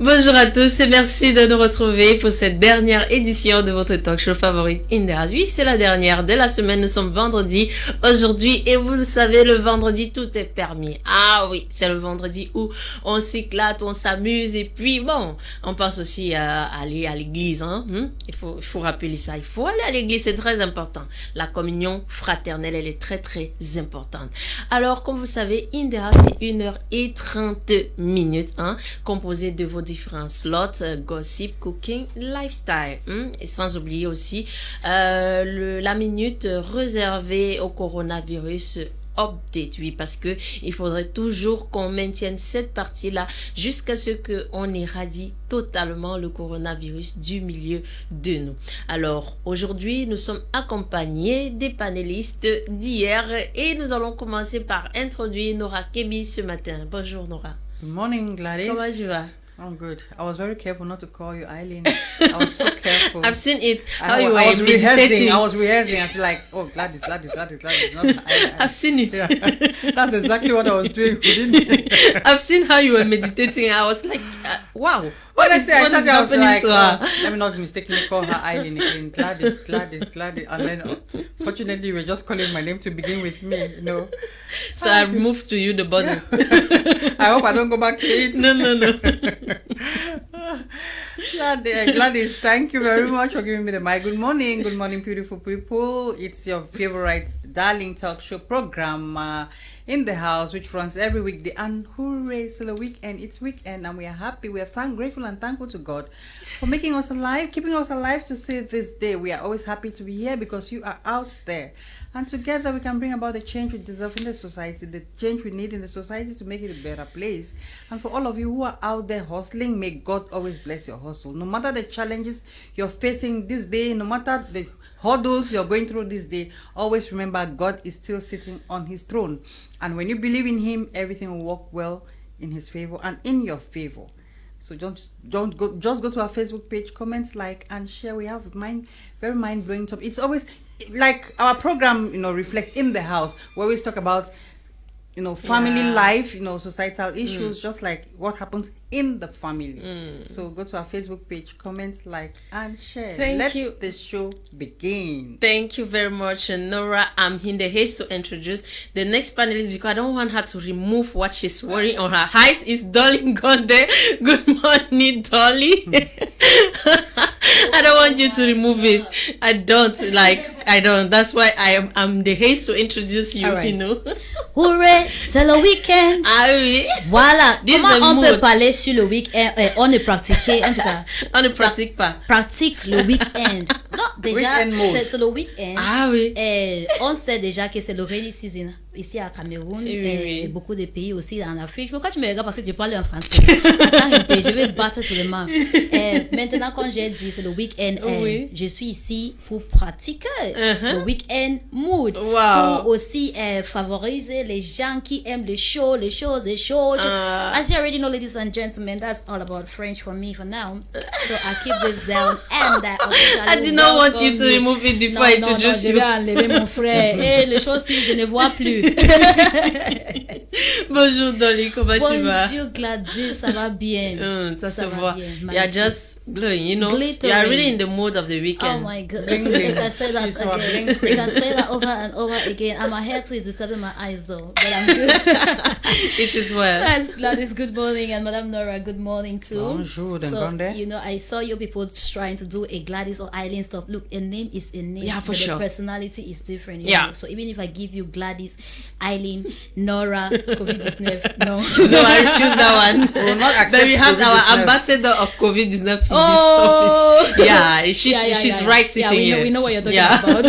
Bonjour à tous et merci de nous retrouver pour cette dernière édition de votre talk show favorite In The House. Oui, c'est la dernière de la semaine. Nous sommes vendredi aujourd'hui et vous le savez, le vendredi, tout est permis. Ah oui, c'est le vendredi où on s'éclate, on s'amuse et puis bon, on pense aussi à aller à l'église. Hein? Il faut rappeler ça. Il faut aller à l'église, c'est très important. La communion fraternelle, elle est très très importante. Alors, comme vous savez, In The House, c'est 1h30, hein, composé de vos différents slots, gossip, cooking, lifestyle. Et sans oublier aussi la minute réservée au coronavirus update, oui, parce que il faudrait toujours qu'on maintienne cette partie-là jusqu'à ce qu'on éradique totalement le coronavirus du milieu de nous. Alors, aujourd'hui, nous sommes accompagnés des panélistes d'hier et nous allons commencer par introduire Nora Kebi ce matin. Bonjour Nora. Good morning, Gladys. Comment tu vas? I'm good. I was very careful not to call you Eileen. I was so careful. I've seen it. I was rehearsing. I was like, oh, Gladys, not Eileen. I've seen it. Yeah. That's exactly what I was doing. I've seen how you were meditating. I was like, wow. Honestly, I was like, let me not mistakenly call her Eileen again. Gladys. And then, fortunately, you were just calling my name to begin with me, you know. So I moved to you the bottle. I hope I don't go back to it. No. Gladys, thank you very much for giving me the mic. Good morning, beautiful people. It's your favorite darling talk show program, In The House, which runs every weekday. And hooray, it's the weekend. It's weekend, and we are happy. We are grateful and thankful to God for making us alive, keeping us alive to see this day. We are always happy to be here because you are out there. And together we can bring about the change we deserve in the society, the change we need in the society to make it a better place. And for all of you who are out there hustling, may God always bless your hustle. No matter the challenges you're facing this day, no matter the hurdles you're going through this day, always remember God is still sitting on his throne. And when you believe in him, everything will work well in his favor and in your favor. So just go to our Facebook page, comment, like, and share. We have very mind-blowing topic. It's always like our program, reflects In The House. We always talk about, family life, societal issues, just like what happens in the family. So go to our Facebook page, comment, like, and share. Let the show begin. Thank you very much, Nora. I'm in the haste to introduce the next panelist because I don't want her to remove what she's wearing on her eyes. Is Dolly Gonde? Good morning, Dolly. I don't want you to remove it. I don't. That's why I'm the haste to introduce you, right. Hooray, c'est le week-end. Ah oui. Voilà. Comment on peut parler sur le week-end? On ne pratique, en tout cas. On ne pratique pas. Pratique le week-end. Non, déjà, c'est le week-end. Ah oui. On sait déjà que c'est le rainy season ici à Cameroun et beaucoup de pays aussi en Afrique. Pourquoi tu me regardes parce que je parle en français? Attends un peu, je vais battre sur le main. Maintenant, quand j'ai dit c'est le week-end, je suis ici pour pratiquer le week-end mood. Wow. Pour aussi favoriser les gens qui aiment les choses. As you already know, ladies and gentlemen, that's all about French for me for now. So I keep this down and that. I did not want you to remove it before I introduce you. Je vais enlever mon frère. Et les choses si je ne vois plus. Bonjour Dolly, comment tu vas? Bonjour Gladys, ça va bien. Ça se voit. You are just glowing, Glittering. You are really in the mood of the weekend. Oh my God. They can say that again. They can say that over and over again. And my hair too is disturbing my eyes though. But I'm good. It is well. Yes, Gladys, good morning. And Madame Nora, good morning too. Bonjour, I saw you people trying to do a Gladys or Eileen stuff. Look, a name is a name. Yeah, for but sure. The personality is different. Yeah. So even if I give you Gladys, Eileen, Nora, COVID-19, no. No, I refuse that one. We will not accept. But we have our ambassador of COVID-19 in this office. Yeah, she's right sitting here. We know what you're talking about.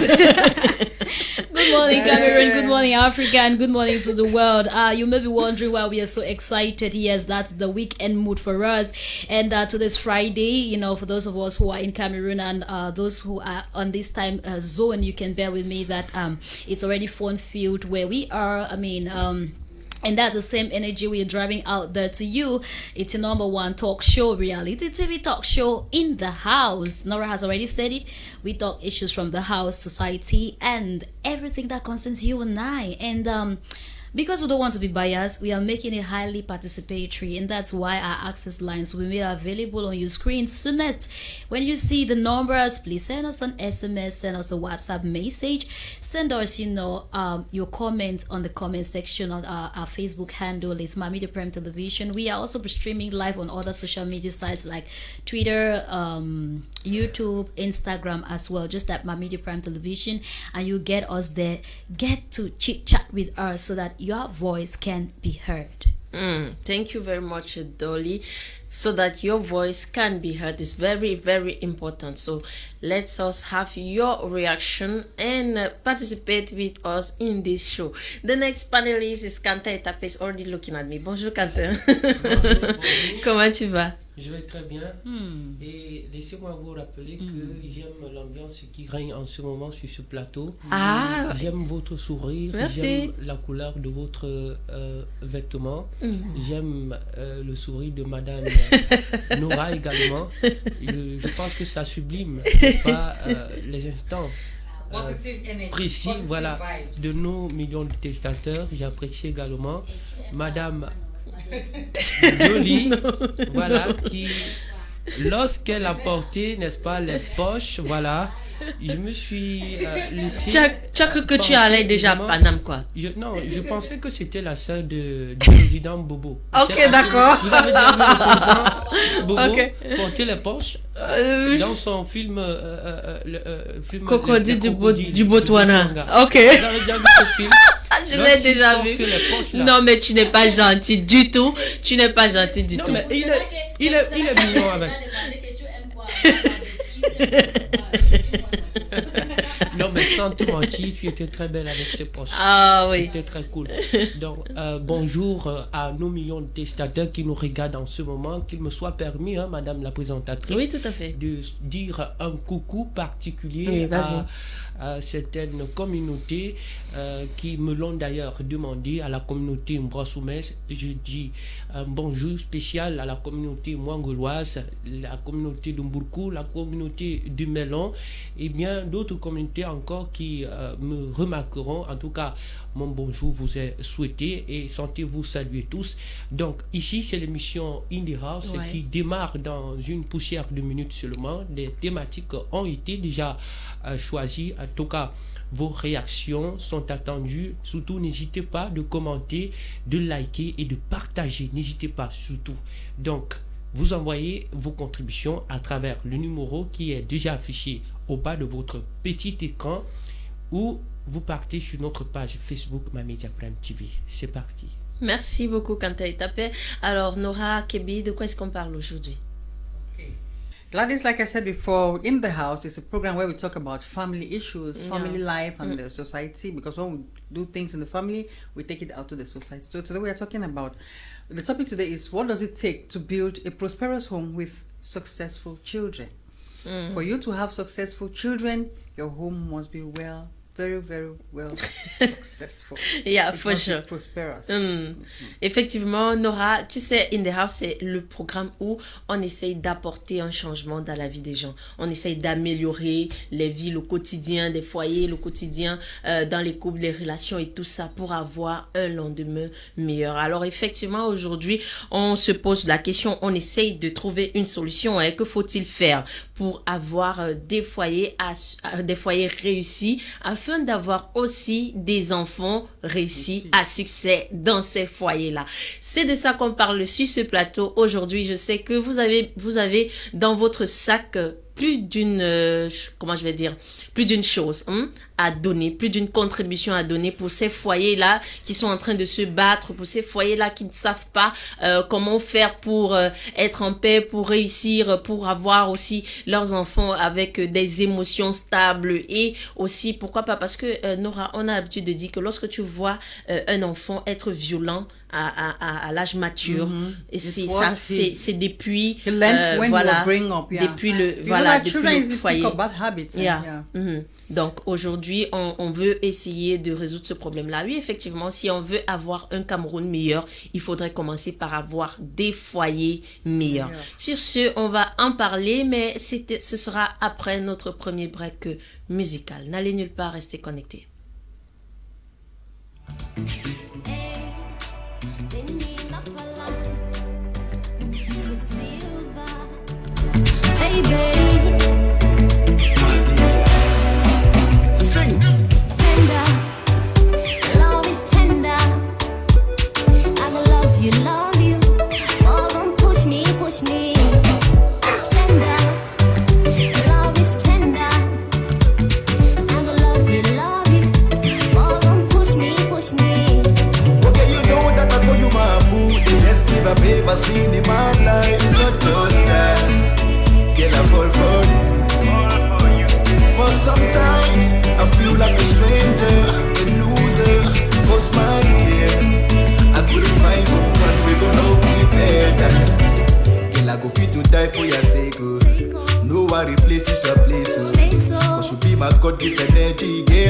Good morning, Cameroon. Good morning, Africa, and good morning to the world. You may be wondering why we are so excited. Yes, that's the weekend mood for us. And today's Friday, for those of us who are in Cameroon and those who are on this time zone, you can bear with me that it's already fun-filled where we are. And that's the same energy we are driving out there to you. It's your number one talk show, reality TV talk show In The House. Nora has already said it. We talk issues from the house, society, and everything that concerns you and I. And Because we don't want to be biased, we are making it highly participatory, and that's why our access lines will be made available on your screen soonest. When you see the numbers, please send us an SMS, send us a WhatsApp message, send us, your comments on the comment section on our Facebook handle is Mamidi Prime Television. We are also streaming live on other social media sites like Twitter, YouTube, Instagram as well. Just at Mamidi Prime Television, and you get us there. Get to chit chat with us so that your voice can be heard. Thank you very much, Dolly. So that your voice can be heard is very, very important. So let us have your reaction and participate with us in this show. The next panelist is Quentin Etape is already looking at me. Bonjour Quentin. Bonjour. Comment tu vas? Je vais très bien. Et laissez-moi vous rappeler que j'aime l'ambiance qui règne en ce moment sur ce plateau. J'aime votre sourire. Merci. J'aime la couleur de votre vêtement. J'aime le sourire de Madame Nora également. Je pense que ça sublime pas les instants précis de nos millions de téléspectateurs. J'apprécie également Madame Dolly, qui, lorsqu'elle a porté, n'est-ce pas, les poches, je me suis laissé. Tu as cru que tu allais déjà à Paname, quoi? Non, je pensais que c'était la sœur du président Bobo. Ok, d'accord. Vous avez déjà vu le président Bobo porter les poches dans son film, Crocodile du Botswana. Ok. Vous avez déjà vu ce film? Je l'ai déjà vu. Non, mais tu n'es pas gentil du tout. Tu n'es pas gentil du tout. Non, mais il est mignon avec. Non, mais sans te mentir, tu étais très belle avec ses poches. Ah oui. C'était très cool. Donc, bonjour à nos millions de téléspectateurs qui nous regardent en ce moment. Qu'il me soit permis, madame la présentatrice, oui, tout à fait, de dire un coucou particulier à certaines communautés qui me l'ont d'ailleurs demandé, à la communauté Mbrosoumès. Je dis un bonjour spécial à la communauté mouangoloise, la communauté d'Umburkou, la communauté du Melon et bien d'autres communautés encore qui me remarqueront. En tout cas, mon bonjour vous est souhaité et sentez-vous saluer tous. Donc ici c'est l'émission In The House qui démarre dans une poussière de minutes seulement. Les thématiques ont été déjà choisies. En tout cas, vos réactions sont attendues. Surtout, n'hésitez pas de commenter, de liker et de partager. N'hésitez pas, surtout. Donc, vous envoyez vos contributions à travers le numéro qui est déjà affiché au bas de votre petit écran ou vous partez sur notre page Facebook Mamidi Prime TV. C'est parti. Merci beaucoup, Quentin Etape. Alors, Nora Kebi, de quoi est-ce qu'on parle aujourd'hui? Gladys, like I said before, In The House is a program where we talk about family issues, family life, and the society. Because when we do things in the family, we take it out to the society. So today we are talking about, the topic today is, what does it take to build a prosperous home with successful children? For you to have successful children, your home must be very, very well successful. Yeah, for sure. Prosperous. Effectivement, Nora, tu sais, In The House, c'est le programme où on essaye d'apporter un changement dans la vie des gens. On essaye d'améliorer les vies, le quotidien des foyers, le quotidien dans les couples, les relations et tout ça pour avoir un lendemain meilleur. Alors, effectivement, aujourd'hui, on se pose la question, on essaye de trouver une solution. Et que faut-il faire pour avoir des foyers réussis afin d'avoir aussi des enfants réussis à succès dans ces foyers-là. C'est de ça qu'on parle sur ce plateau aujourd'hui. Je sais que vous avez dans votre sac plus d'une plus d'une chose à donner, plus d'une contribution à donner pour ces foyers-là qui sont en train de se battre, pour ces foyers-là qui ne savent pas comment faire pour être en paix, pour réussir, pour avoir aussi leurs enfants avec des émotions stables et aussi, pourquoi pas, parce que Nora, on a l'habitude de dire que lorsque tu vois un enfant être violent à l'âge mature, et c'est ça, c'est depuis depuis le foyer. Donc aujourd'hui, on veut essayer de résoudre ce problème-là. Oui, effectivement, si on veut avoir un Cameroun meilleur, il faudrait commencer par avoir des foyers meilleurs. Sur ce, on va en parler, mais ce sera après notre premier break musical. N'allez nulle part, restez connectés.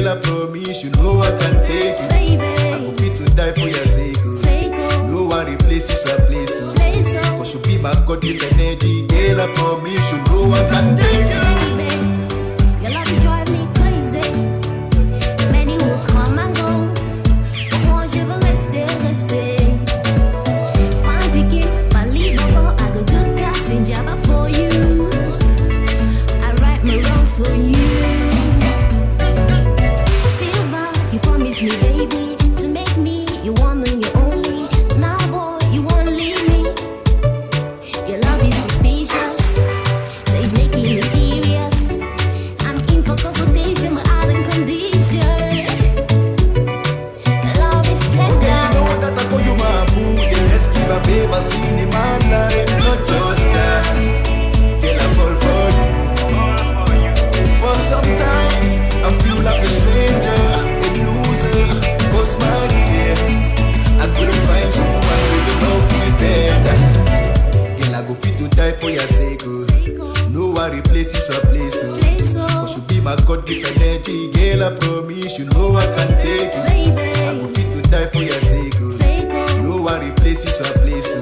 girl, I promise you know I can take it. I go fit to die for your sake. No one replaces your place. Cause you be my God with energy. Girl, I promise you know I can take it. Your love will drive me crazy. Many will come and go, but once you've arrested, fine picking, my lead number, I go good passenger for you. I write my wrongs for you. Silver, you promised me, baby, to make me your one and your only. Now, boy, you won't leave me. Your love is suspicious, so it's making me furious. I'm in for consultation, but out in condition. Love is tender. You know that I call you my boo. The best give I've ever seen in my life. Not just that, girl, I fall for you. For sometimes I feel like a stranger, a loser. Cause my dear, I couldn't find someone with love me better. Girl, I go fit to die for your sake. No one replaces your place. Cause you be my God-given energy. Girl, I promise you know I can take it. I go fit to die for your sake. No one replaces your place.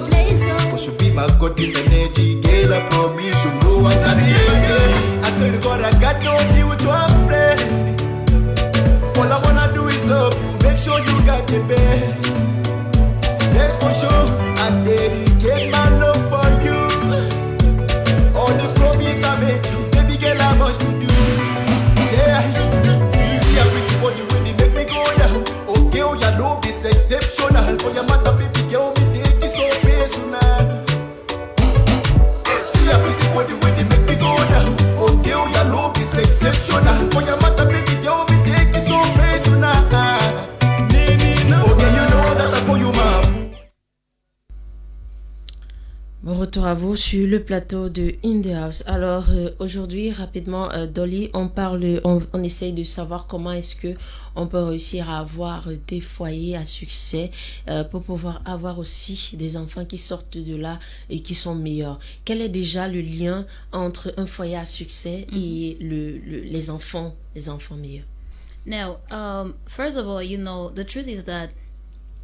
Cause you be my God-given energy. Girl, I promise you know I can take it. I swear to God, I got no future friends. All I wanna do is love you. Make sure you got the best. Yes, for sure, I dedicate my love for you. All the promise I made you, baby girl, I must to do. Say, see a pretty body when they make me go down. Okay, oh, your love is exceptional. For your mother, baby girl, me take it so personal. See a pretty body when they make me go down. Okay, oh, your love is exceptional. For your mother, baby girl, me take it so personal. Okay, you know that I call you my boo. Bon retour à vous sur le plateau de In The House. Alors aujourd'hui rapidement Dolly, on essaye de savoir comment est-ce que on peut réussir à avoir des foyers à succès pour pouvoir avoir aussi des enfants qui sortent de là et qui sont meilleurs. Quel est déjà le lien entre un foyer à succès et les enfants meilleurs? Now, first of all, you know, the truth is that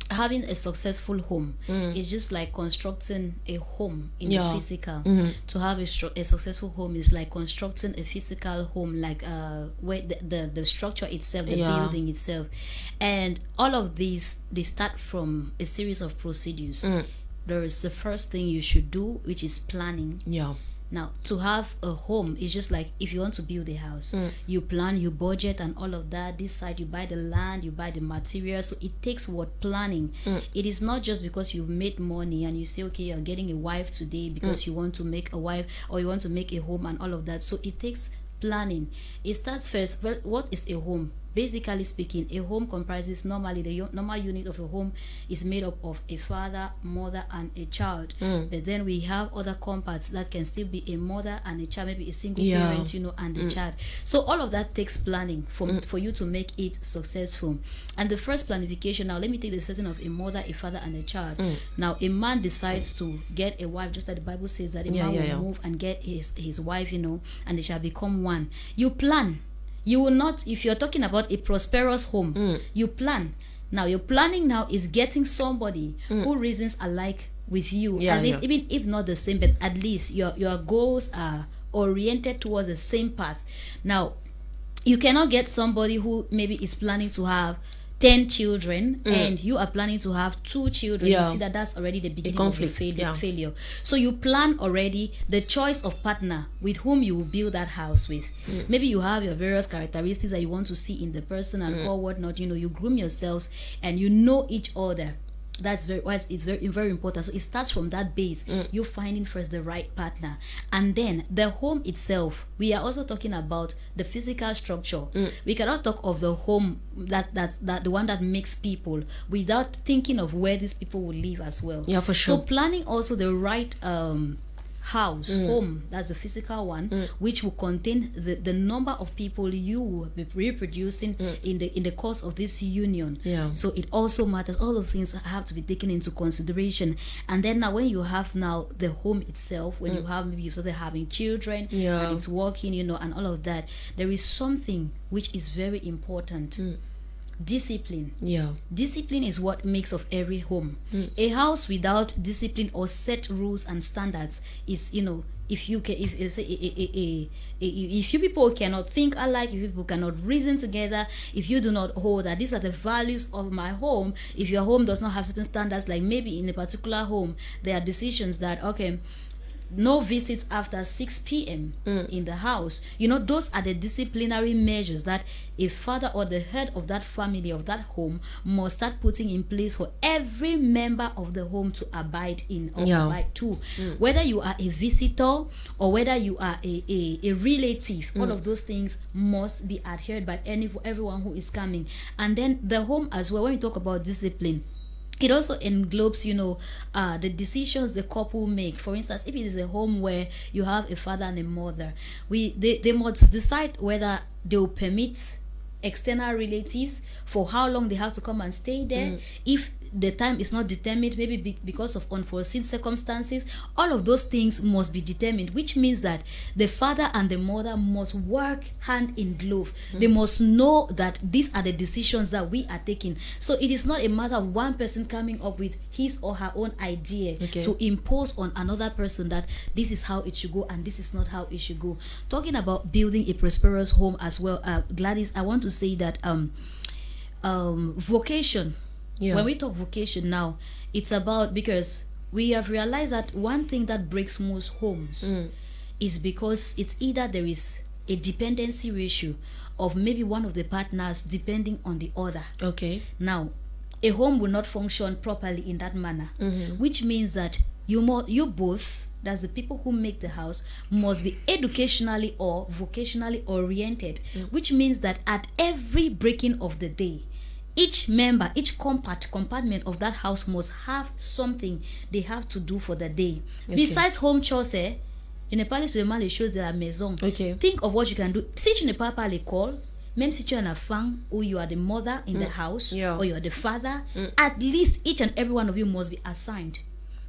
having a successful home is just like constructing a home in the physical. To have a successful home is like constructing a physical home, like where the structure itself, the building itself. And all of these, they start from a series of procedures. There is the first thing you should do, which is planning. Now, to have a home is just like if you want to build a house, you plan, you budget and all of that. This side, you buy the land, you buy the materials. So it takes planning. It is not just because you made money and you say, okay, you're getting a wife today because you want to make a wife or you want to make a home and all of that. So it takes planning. It starts first. Well, what is a home? Basically speaking, a home comprises normally the normal unit of a home is made up of a father, mother, and a child. But then we have other comparts that can still be a mother and a child, maybe a single parent, you know, and a child. So all of that takes planning for you to make it successful. And the first planification, now let me take the setting of a mother, a father, and a child. Now a man decides to get a wife, just like the Bible says that a man will move and get his wife, you know, and they shall become one. You plan. You will not, if you're talking about a prosperous home, you plan. Now, your planning now is getting somebody who reasons alike with you. At least, even if not the same, but at least your goals are oriented towards the same path. Now, you cannot get somebody who maybe is planning to have 10 children and you are planning to have 2 children. You see that's already the beginning of the failure. So you plan already the choice of partner with whom you will build that house with. Maybe you have your various characteristics that you want to see in the person and or whatnot. You know, you groom yourselves and you know each other. That's very important. So it starts from that base. You finding first the right partner, and then the home itself. We are also talking about the physical structure. We cannot talk of the home that's the one that makes people without thinking of where these people will live as well. Yeah, for sure. So planning also the right house, home, that's the physical one, which will contain the number of people you will be reproducing in the course of this union. Yeah. So it also matters. All those things have to be taken into consideration. And then now when you have now the home itself, when you have, maybe you started having children, Yeah. and it's working, you know, and all of that, there is something which is very important. Discipline. Yeah. Discipline is what makes of every home. A house without discipline or set rules and standards is, you know, if you can, if you people cannot think alike, if you people cannot reason together, if you do not hold that these are the values of my home, if your home does not have certain standards, like maybe in a particular home there are decisions that, okay, no visits after 6 p.m. in the house. You know, those are the disciplinary measures that a father or the head of that family, of that home, must start putting in place for every member of the home to abide in or Yeah. abide to. Whether you are a visitor or whether you are a relative, all of those things must be adhered by everyone who is coming. And then the home as well, when we talk about discipline, it also englobes, you know, the decisions the couple make. For instance, if it is a home where you have a father and a mother, they must decide whether they will permit external relatives, for how long they have to come and stay there. If the time is not determined, maybe because of unforeseen circumstances, all of those things must be determined, which means that the father and the mother must work hand in glove. They must know that these are the decisions that we are taking. So it is not a matter of one person coming up with his or her own idea to impose on another person that this is how it should go and this is not how it should go. Talking about building a prosperous home as well, Gladys, I want to say that vocation. Yeah. When we talk vocation now, it's about, because we have realized that one thing that breaks most homes is because it's either there is a dependency ratio of maybe one of the partners depending on the other. Okay. Now, a home will not function properly in that manner, which means that you both, that's the people who make the house, must be educationally or vocationally oriented, which means that at every breaking of the day, each member, each compartment of that house must have something they have to do for the day. Besides home chores, in a palace les choses de la maison. Okay. Think of what you can do. Si tu n'es pas à l'école, même si tu es une femme or you are the mother in the house, or you are the father, at least each and every one of you must be assigned.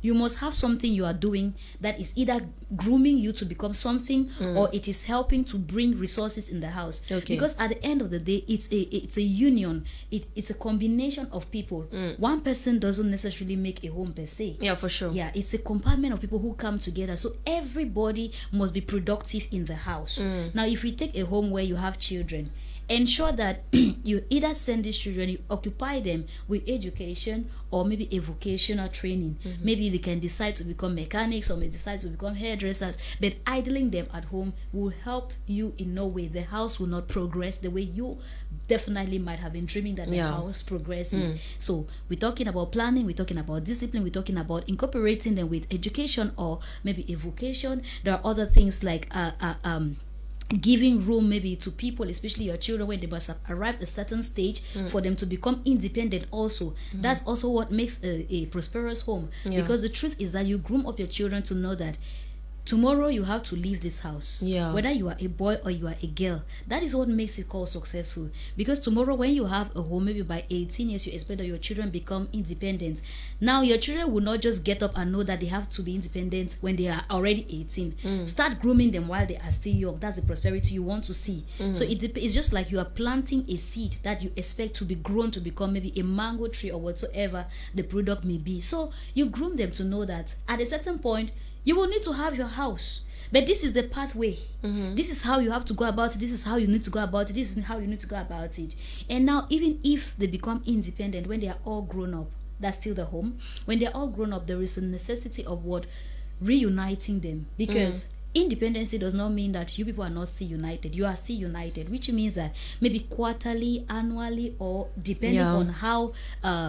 You must have something you are doing that is either grooming you to become something, or it is helping to bring resources in the house. Okay. Because at the end of the day, it's a union. It's a combination of people. One person doesn't necessarily make a home per se. Yeah, for sure. Yeah, it's a compartment of people who come together. So everybody must be productive in the house. Now, if we take a home where you have children, ensure that you either send these children, you occupy them with education or maybe a vocational training. Maybe they can decide to become mechanics or may decide to become hairdressers, but idling them at home will help you in no way. The house will not progress the way you definitely might have been dreaming that the house progresses. So we're talking about planning, we're talking about discipline, we're talking about incorporating them with education or maybe a vocation. There are other things like giving room maybe to people, especially your children, when they must have arrived a certain stage, for them to become independent also. That's also what makes a prosperous home. Because the truth is that you groom up your children to know that tomorrow you have to leave this house, whether you are a boy or you are a girl. That is what makes it called successful. Because tomorrow when you have a home, maybe by 18 years you expect that your children become independent. Now your children will not just get up and know that they have to be independent when they are already 18. Start grooming them while they are still young. That's the prosperity you want to see. So it's just like you are planting a seed that you expect to be grown to become maybe a mango tree or whatsoever the product may be. So you groom them to know that at a certain point you will need to have your house, but this is the pathway. This is how you have to go about it. This is how you need to go about it. This is how you need to go about it. And now, even if they become independent when they are all grown up, that's still the home. When they're all grown up, there is a necessity of what? Reuniting them. Because independency does not mean that you people are not still united. You are still united, which means that maybe quarterly, annually, or depending on how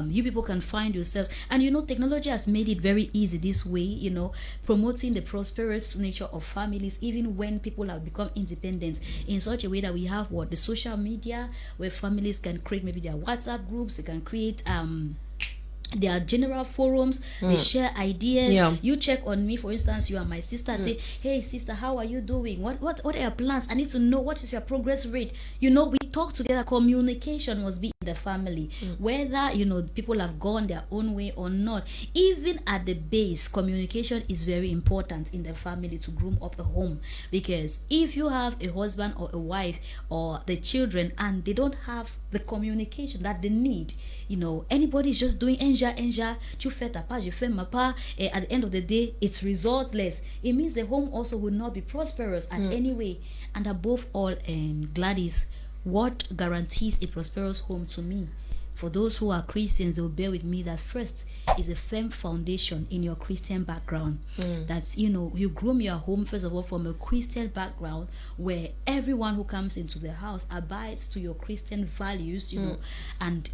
you people can find yourselves. And you know, technology has made it very easy this way, you know, promoting the prosperous nature of families, even when people have become independent, in such a way that we have the social media, where families can create maybe their WhatsApp groups. They can create there are general forums. They share ideas. Yeah. You check on me, for instance. You are my sister. Say, hey sister, how are you doing? What are your plans? I need to know what is your progress rate. We talk together. Communication must be in the family, whether people have gone their own way or not. Even at the base, communication is very important in the family to groom up a home, because if you have a husband or a wife or the children and they don't have the communication that they need, anybody's just doing enja, tu fais ta part, je fais ma part, at the end of the day it's resultless. It means the home also will not be prosperous at any way. And above all, Gladys, what guarantees a prosperous home to me? For those who are Christians, they will bear with me that first is a firm foundation in your Christian background. That's, you groom your home, first of all, from a Christian background where everyone who comes into the house abides to your Christian values, and,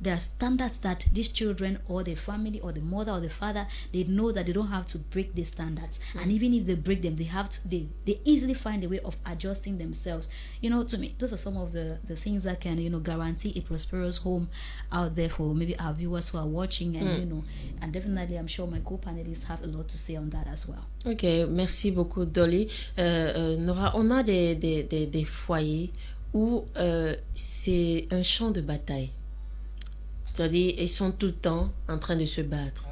there are standards that these children or the family or the mother or the father, they know that they don't have to break the standards. And even if they break them, they easily find a way of adjusting themselves. To me, those are some of the things that can, guarantee a prosperous home out there for maybe our viewers who are watching. And, and definitely I'm sure my co-panelists have a lot to say on that as well. Ok, merci beaucoup Dolly. Nora, on a des foyers où c'est un champ de bataille. C'est-à-dire, ils sont tout le temps en train de se battre,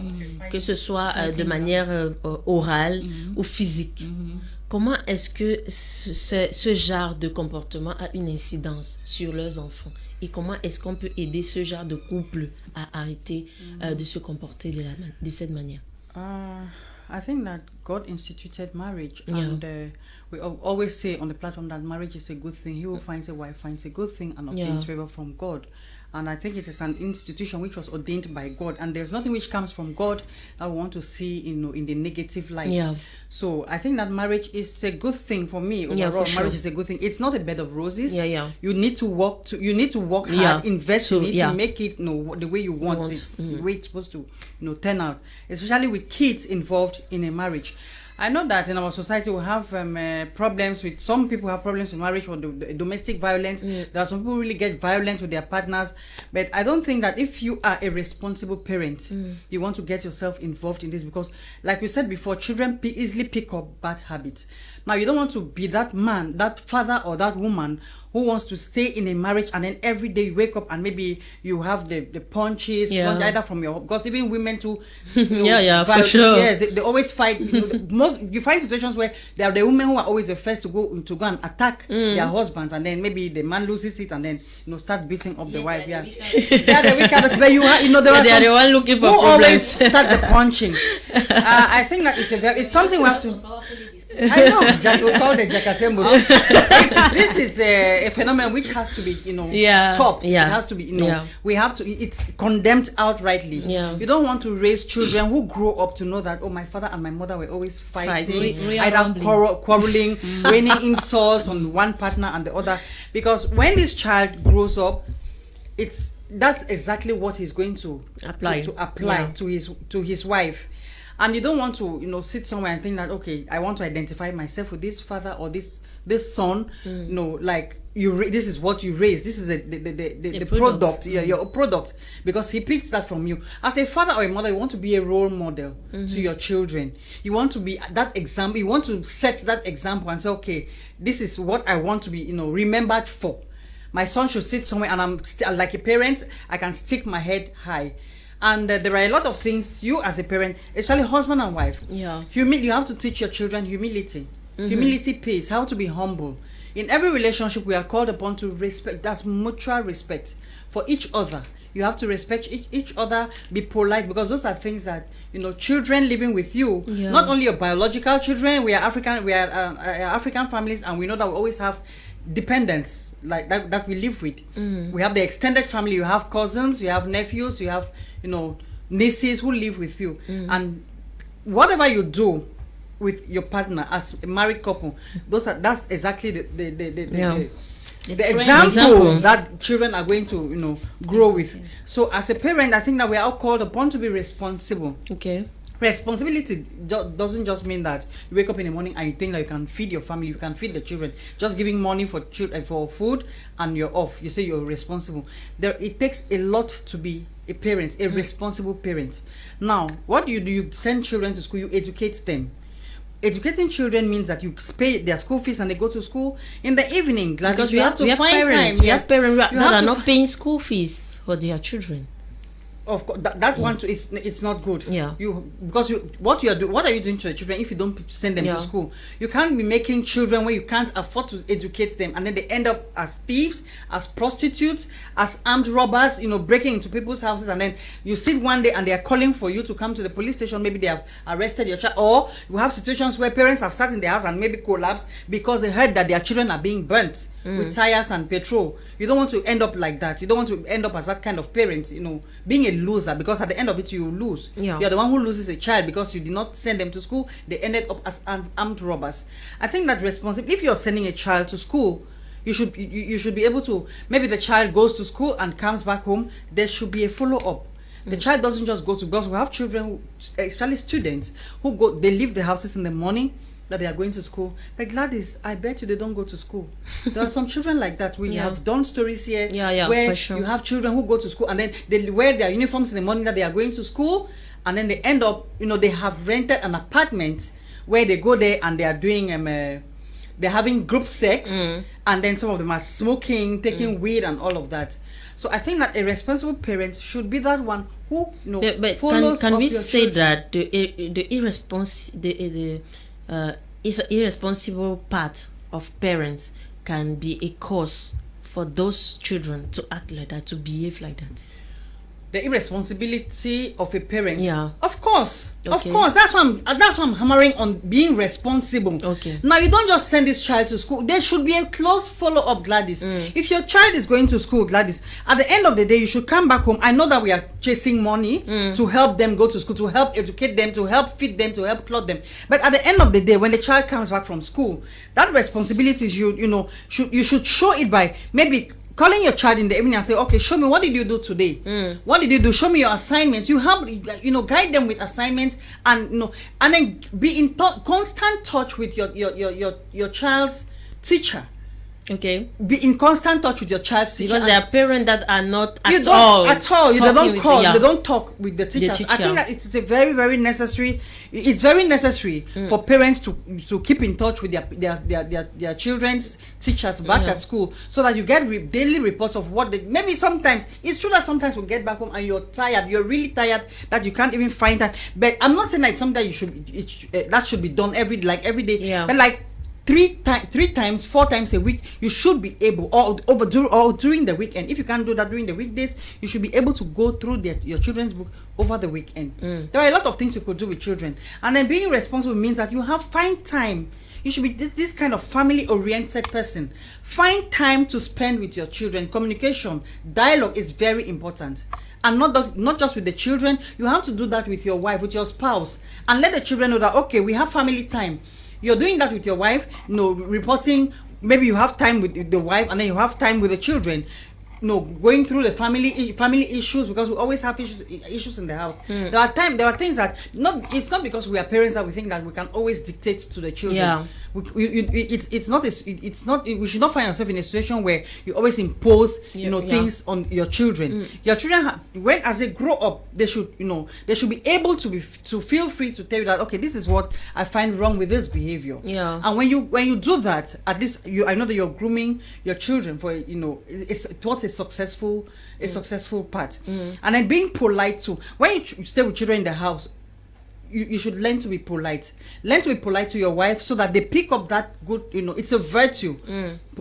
que ce soit de manière orale ou physique. Comment est-ce que ce genre de comportement a une incidence sur leurs enfants? Et comment est-ce qu'on peut aider ce genre de couple à arrêter de se comporter de cette manière? I think that God instituted marriage, and we always say on the platform that marriage is a good thing. He who finds a wife finds a good thing and obtains favor from God. And I think it is an institution which was ordained by God, and there's nothing which comes from God that we want to see, in the negative light. Yeah. So I think that marriage is a good thing for me. Overall, Yeah, for sure. marriage is a good thing. It's not a bed of roses. Yeah. You need to work hard, Yeah. invest in it Yeah. to make it, the way you want it, the way it's supposed to, turn out. Especially with kids involved in a marriage. I know that in our society we have problems with, some people have problems with marriage or domestic violence. There are some people who really get violent with their partners. But I don't think that if you are a responsible parent, you want to get yourself involved in this, because like we said before, children easily pick up bad habits. Now you don't want to be that man, that father or that woman who wants to stay in a marriage and then every day you wake up and maybe you have the punches, either from your, because even women too, for sure. Yes, they always fight. You find situations where there are the women who are always the first to go and attack their husbands, and then maybe the man loses it and then start beating up the wife. Yeah, the weakest. But there are They are the one looking for who problems. always start the punching. I think that it's something we have to. I know, we call the Jakasembo. This is a phenomenon which has to be, stopped. Yeah. It has to be, we have to. It's condemned outrightly. Yeah. You don't want to raise children who grow up to know that, oh, my father and my mother were always fighting, either quarreling, raining insults on one partner and the other. Because when this child grows up, that's exactly what he's going to apply to his wife. And you don't want to, sit somewhere and think that, okay, I want to identify myself with this father or this son. This is what you raise. This is the product, your product, because he picks that from you. As a father or a mother, you want to be a role model to your children. You want to be that example. You want to set that example and say, okay, this is what I want to be, remembered for. My son should sit somewhere, and I'm like a parent, I can stick my head high. And there are a lot of things you as a parent, especially husband and wife, you have to teach your children humility. Humility pays, how to be humble. In every relationship, we are called upon to respect. That's mutual respect for each other. You have to respect each other, be polite, because those are things that, children living with you, not only your biological children, we are African families, and we know that we always have dependents like that we live with. We have the extended family, you have cousins, you have nephews, you have nieces who live with you, and whatever you do with your partner as a married couple, that's exactly the example that children are going to grow with. So as a parent, I think that we are all called upon to be responsible. Okay. Responsibility doesn't just mean that you wake up in the morning and you think that you can feed your family, you can feed the children. Just giving money for food and you're off. You say you're responsible. It takes a lot to be a parent, a responsible parent. Now, what do? You send children to school, you educate them. Educating children means that you pay their school fees and they go to school in the evening. Because you have to find parents, time. We have parents You that have are to not paying school fees for their children. Of course, that one too, it's not good. Yeah. What are you doing to the children if you don't send them to school? You can't be making children where you can't afford to educate them, and then they end up as thieves, as prostitutes, as armed robbers. Breaking into people's houses, and then you sit one day and they are calling for you to come to the police station. Maybe they have arrested your child, or you have situations where parents have sat in their house and maybe collapsed because they heard that their children are being burnt with tires and petrol. You don't want to end up like that. You don't want to end up as that kind of parent, being a loser, because at the end of it you lose. Yeah. You're the one who loses a child because you did not send them to school. They ended up as armed robbers. I think that responsibility, if you're sending a child to school, you should be able to, maybe the child goes to school and comes back home, there should be a follow-up. The child doesn't just go to, because we have children, especially students, they leave the houses in the morning, that they are going to school. Like Gladys, I bet you they don't go to school. There are some children like that. We have done stories here where you have children who go to school and then they wear their uniforms in the morning that they are going to school, and then they end up, they have rented an apartment where they go there and they are doing they're having group sex, and then some of them are smoking, taking weed and all of that. So I think that a responsible parent should be that one who but follows can up we your say children. that is an irresponsible part of parents can be a cause for those children to act like that, to behave like that? The irresponsibility of a parent. Yeah. Of course. Okay. Of course. That's why I'm hammering on being responsible. Okay. Now, you don't just send this child to school. There should be a close follow-up, Gladys. If your child is going to school, Gladys, at the end of the day, you should come back home. I know that we are chasing money to help them go to school, to help educate them, to help feed them, to help clothe them. But at the end of the day, when the child comes back from school, that responsibility you should show it by maybe calling your child in the evening and say, okay, show me, what did you do today? What did you do? Show me your assignments. You help, guide them with assignments, and and then be in constant touch with your child's teacher. Okay. Be in constant touch with your child's teacher. Because there are parents that are not They don't call. They don't talk with the teachers. I think that it's a very, very necessary. It's very necessary for parents to keep in touch with their children's teachers back at school, so that you get daily reports of what they. Maybe sometimes it's true that sometimes we get back home and you're tired. You're really tired that you can't even find that. But I'm not saying that it's something that that should be done every day. Yeah. But like 4 times a week, you should be able, or during the weekend. If you can't do that during the weekdays, you should be able to go through your children's book over the weekend. There are a lot of things you could do with children, and then being responsible means that you find time. You should be this kind of family-oriented person. Find time to spend with your children. Communication, dialogue is very important. And not just with the children. You have to do that with your wife, with your spouse, and let the children know that, okay, we have family time. You're doing that with your wife, reporting. Maybe you have time with the wife, and then you have time with the children. Going through the family issues, because we always have issues in the house. There are things that it's not because we are parents that we think that we can always dictate to the children. Yeah. It's not. We should not find ourselves in a situation where you always impose things on your children. Your children, as they grow up, they should be able to feel free to tell you that, okay, this is what I find wrong with this behavior. Yeah. And when you do that, at least I know that you're grooming your children for towards a successful part. And then being polite too. When you stay with children in the house, you should learn to be polite. Learn to be polite to your wife, so that they pick up that good, it's a virtue.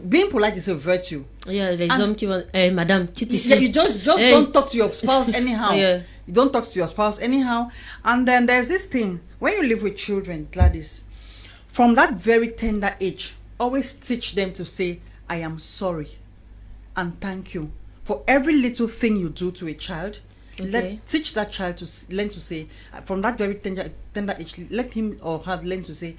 Being polite is a virtue. Yeah, l'exemple qui madame, qui you just don't talk to your spouse anyhow. Yeah. You don't talk to your spouse anyhow. And then there's this thing, when you live with children, Gladys, from that very tender age, always teach them to say, I am sorry and thank you for every little thing you do to a child. Okay. Teach that child to learn to say, from that very tender age, let him or her learn to say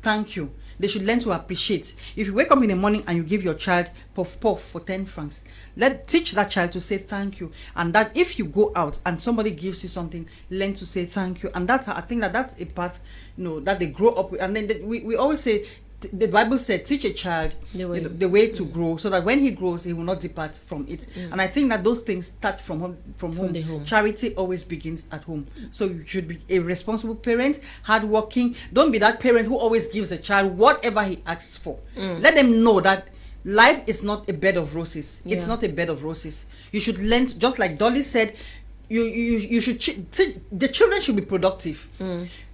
thank you. They should learn to appreciate. If you wake up in the morning and you give your child puff puff for 10 francs, teach that child to say thank you. And that if you go out and somebody gives you something, learn to say thank you. And I think that's a path that they grow up with. And then we always say, the Bible said, teach a child the way to grow, so that when he grows, he will not depart from it. And I think that those things start from home. The home. Charity always begins at home. So you should be a responsible parent, hardworking. Don't be that parent who always gives a child whatever he asks for. Let them know that life is not a bed of roses. It's not a bed of roses. You should learn, just like Dolly said, you should the children should be productive.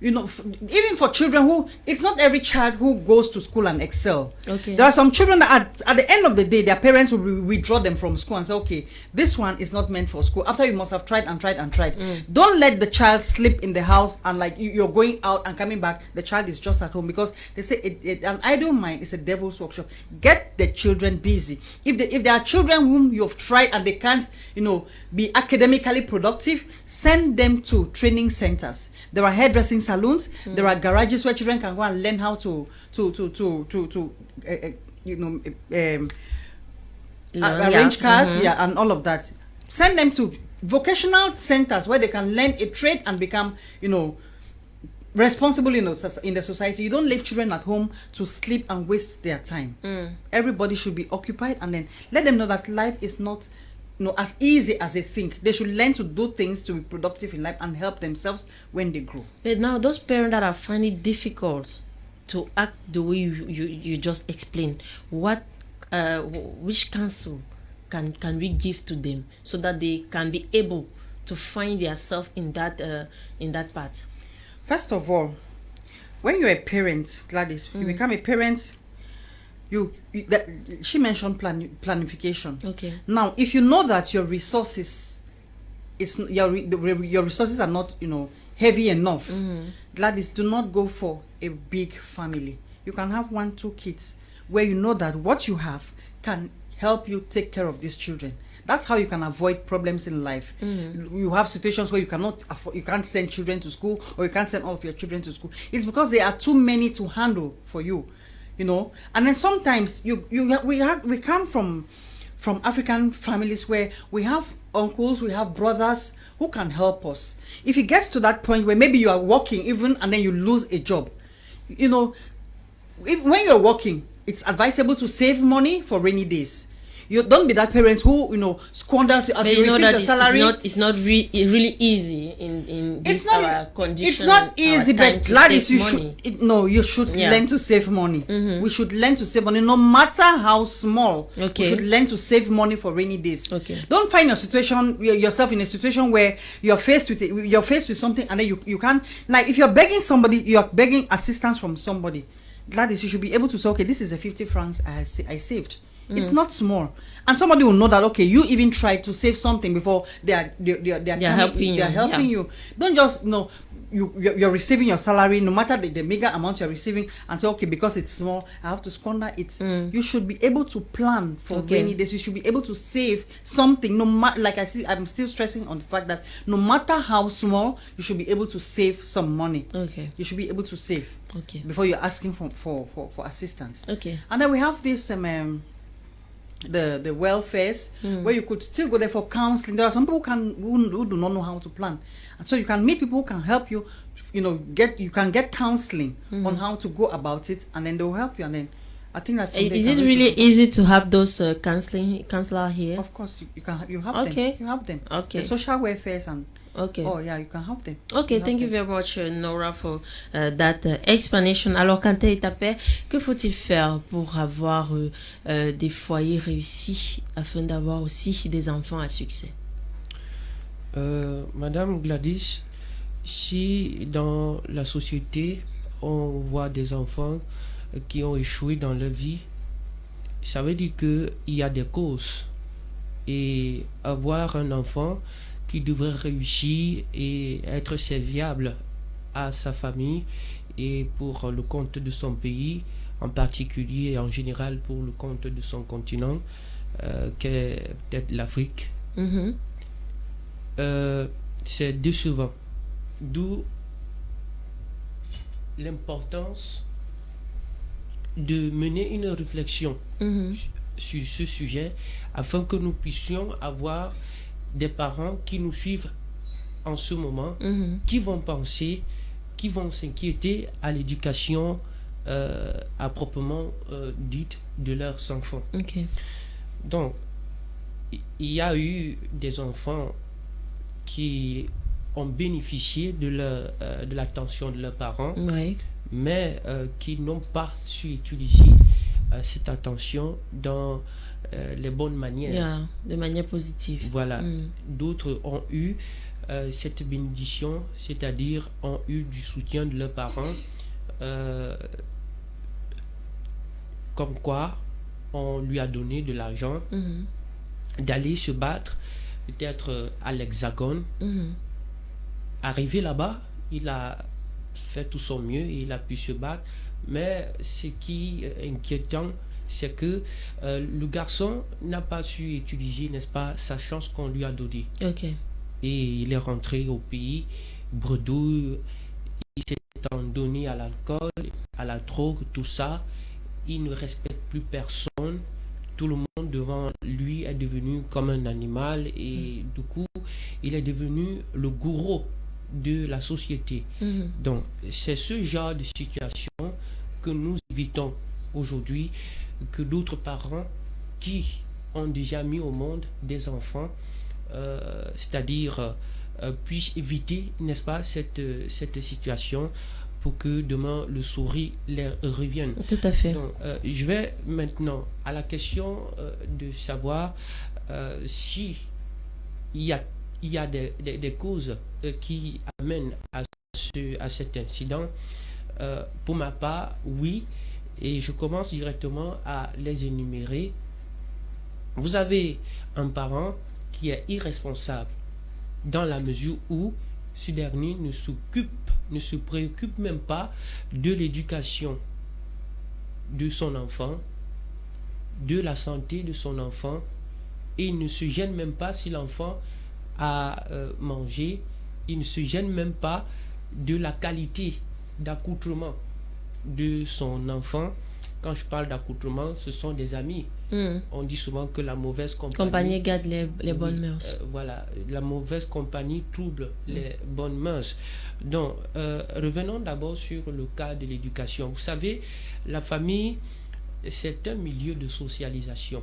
You know, even for children who, it's not every child who goes to school and excel. There are some children that at the end of the day, their parents will withdraw them from school and say, okay, this one is not meant for school, after you must have tried and tried and tried. Don't let the child sleep in the house and like you're going out and coming back, the child is just at home, because they say an idle mind is a devil's workshop. Get the children busy. If there are children whom you've tried and they can't, you know, be academically productive, send them to training centers. There are hairdressing salons. There are garages where children can go and learn how to arrange cars, and all of that. Send them to vocational centers where they can learn a trade and become, you know, responsible in the society. You don't leave children at home to sleep and waste their time. Everybody should be occupied, and then let them know that life is not, you know, as easy as they think. They should learn to do things to be productive in life and help themselves when they grow. But now those parents that are finding it difficult to act the way you just explained, what which counsel can we give to them so that they can be able to find themselves in that path? First of all, when you're a parent, Gladys, you become a parent. She mentioned planification. Okay. Now, if you know that your resources your resources are not, you know, heavy enough, Gladys, do not go for a big family. You can have 1-2 kids where you know that what you have can help you take care of these children. That's how you can avoid problems in life. You have situations where you can't send children to school, or you can't send all of your children to school. It's because there are too many to handle for you. You know, and then sometimes we come from African families where we have uncles, we have brothers who can help us. If it gets to that point where maybe you are working even and then you lose a job, you know, when you're working, it's advisable to save money for rainy days. You don't be that parent who, you know, squanders as you receive the salary. It's not really easy in this our condition. It's not easy, but Gladys, you should learn to save money. We should learn to save money, no matter how small. We should learn to save money for rainy days. Don't find yourself in a situation where you're faced with something, and then you can't, like, if you're begging somebody, you're begging assistance from somebody. Gladys, you should be able to say, okay, this is the 50 francs I saved. It's not small, and somebody will know that, okay, you even tried to save something before they're helping you. Don't just you're receiving your salary, no matter the mega amount you're receiving, and say, okay, because it's small, I have to squander it. You should be able to plan for rainy days. You should be able to save something. No matter, like I'm still stressing on the fact that no matter how small, you should be able to save some money. You should be able to save before you're asking for assistance. And then we have this the welfares, where you could still go there for counseling. There are some people who do not know how to plan, and so you can meet people who can help you. You know, you can get counseling on how to go about it, and then they will help you. And then I think that is it really easy to have those counselor here? Of course, you have them. You have them. The social welfares and. Oh yeah, you can help them. Thank you very much, Nora, for that explanation. Alors, Kanta et Tapé, que faut-il faire pour avoir des foyers réussis afin d'avoir aussi des enfants à succès? Madame Gladys, si dans la société on voit des enfants qui ont échoué dans leur vie, ça veut dire qu'il y a des causes. Et avoir un enfant qui devrait réussir et être serviable à sa famille et pour le compte de son pays, en particulier et en général pour le compte de son continent, qu'est peut-être l'Afrique. C'est décevant. D'où l'importance de mener une réflexion sur ce sujet afin que nous puissions avoir des parents qui nous suivent en ce moment, qui vont penser, qui vont s'inquiéter à l'éducation à proprement dite de leurs enfants. Ok. Donc, il y a eu des enfants qui ont bénéficié de l'attention de leurs parents, Ouais. mais qui n'ont pas su utiliser cette attention dans les bonnes manières. Yeah, de manière positive. Voilà. Mm. D'autres ont eu cette bénédiction, c'est-à-dire ont eu du soutien de leurs parents, comme quoi on lui a donné de l'argent, Mhm. d'aller se battre, peut-être à l'Hexagone. Mhm. Arrivé là-bas, il a fait tout son mieux et il a pu se battre. Mais ce qui est inquiétant, c'est que le garçon n'a pas su utiliser, n'est-ce pas, sa chance qu'on lui a donnée. Ok. Et il est rentré au pays, bredouille, il s'est donné à l'alcool, à la drogue, tout ça. Il ne respecte plus personne. Tout le monde devant lui est devenu comme un animal et du coup, il est devenu le gourou de la société. Mhm. Donc, c'est ce genre de situation que nous évitons aujourd'hui, que d'autres parents qui ont déjà mis au monde des enfants, c'est-à-dire puissent éviter, n'est-ce pas, cette situation pour que demain le sourire leur revienne. Tout à fait. Donc, je vais maintenant à la question de savoir si il y a des causes qui amènent à cet incident. Pour ma part, oui, et je commence directement à les énumérer. Vous avez un parent qui est irresponsable dans la mesure où ce dernier ne se préoccupe même pas de l'éducation de son enfant, de la santé de son enfant, et il ne se gêne même pas si l'enfant a mangé, il ne se gêne même pas de la qualité d'accoutrement de son enfant. Quand je parle d'accoutrement, ce sont des amis. Mm. On dit souvent que la mauvaise Compagnie garde les bonnes oui, mœurs. voilà, la mauvaise compagnie trouble les bonnes mœurs. Donc, revenons d'abord sur le cas de l'éducation. Vous savez, la famille, c'est un milieu de socialisation.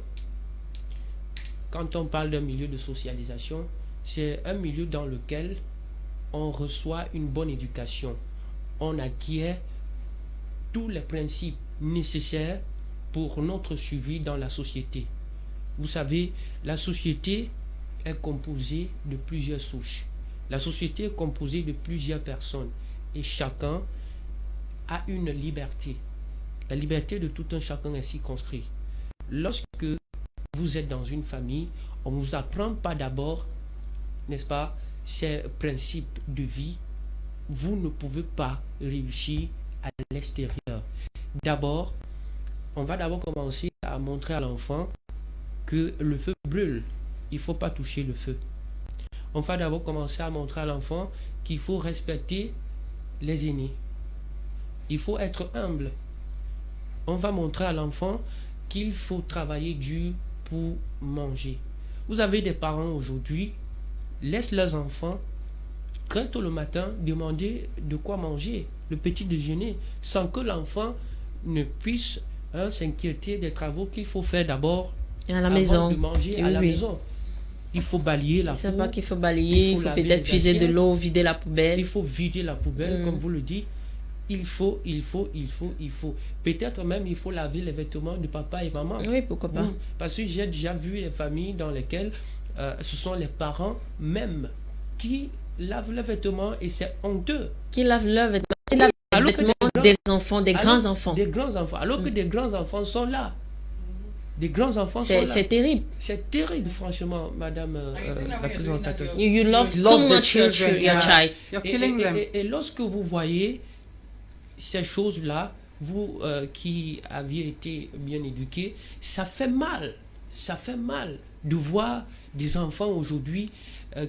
Quand on parle d'un milieu de socialisation, c'est un milieu dans lequel on reçoit une bonne éducation. On acquiert tous les principes nécessaires pour notre suivi dans la société. Vous savez, la société est composée de plusieurs souches. La société est composée de plusieurs personnes et chacun a une liberté. La liberté de tout un chacun est circonscrite. Lorsque vous êtes dans une famille, on ne vous apprend pas d'abord, n'est-ce pas, ces principes de vie. Vous ne pouvez pas réussir à l'extérieur. D'abord, on va d'abord commencer à montrer à l'enfant que le feu brûle. Il ne faut pas toucher le feu. On va d'abord commencer à montrer à l'enfant qu'il faut respecter les aînés. Il faut être humble. On va montrer à l'enfant qu'il faut travailler dur pour manger. Vous avez des parents aujourd'hui, laissent leurs enfants très tôt le matin demander de quoi manger, le petit déjeuner, sans que l'enfant ne puisse s'inquiéter des travaux qu'il faut faire d'abord À la avant maison. de manger à Oui, la oui. maison. Il faut balayer la Il ne sait cour, pas qu'il faut balayer, il faut laver peut-être les puiser de assiettes. l'eau, vider la poubelle. il faut vider la poubelle, Mm. comme vous le dites. Il faut. Peut-être même il faut laver les vêtements de papa et maman. Oui, pourquoi pas. Oui, parce que j'ai déjà vu les familles dans lesquelles ce sont les parents même qui lavent les vêtements et c'est honteux. Qui lave leurs vêtements, qui lave les Alors que vêtements des enfants, des grands-enfants. Des grands-enfants. Alors que des grands-enfants sont là. Des grands-enfants sont là. C'est terrible. C'est terrible, franchement, madame la présentatrice. You love You too love the much your children, your yeah. child. You're killing them. Et lorsque vous voyez ces choses-là, vous qui aviez été bien éduqués, ça fait mal. Ça fait mal de voir des enfants aujourd'hui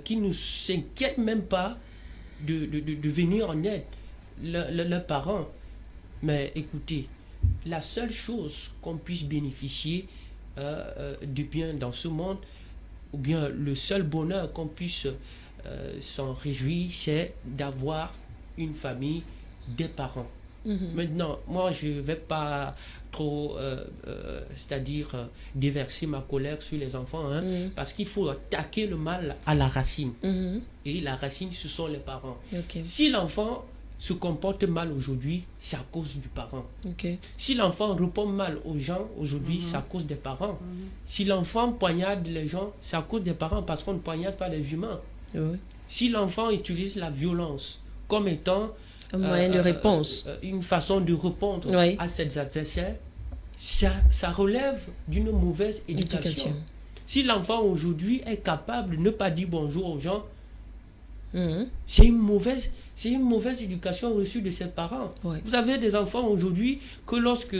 qui ne s'inquiètent même pas de venir en aide leurs parents. Mais écoutez, la seule chose qu'on puisse bénéficier du bien dans ce monde, ou bien le seul bonheur qu'on puisse s'en réjouir, c'est d'avoir une famille, des parents. Maintenant, moi, je ne vais pas trop, c'est-à-dire déverser ma colère sur les enfants, hein, parce qu'il faut attaquer le mal à la racine. Et la racine, ce sont les parents. Ok. Si l'enfant se comporte mal aujourd'hui, c'est à cause du parent. Ok. Si l'enfant répond mal aux gens aujourd'hui, c'est à cause des parents. Si l'enfant poignarde les gens, c'est à cause des parents, parce qu'on ne poignarde pas les humains. Oui. Si l'enfant utilise la violence comme étant Un moyen de réponse. une façon de répondre Oui. à ses adversaires, ça relève d'une mauvaise éducation. Éducation. Si l'enfant aujourd'hui est capable de ne pas dire bonjour aux gens, Mhm. c'est une mauvaise éducation reçue de ses parents. Ouais. Vous avez des enfants aujourd'hui que lorsque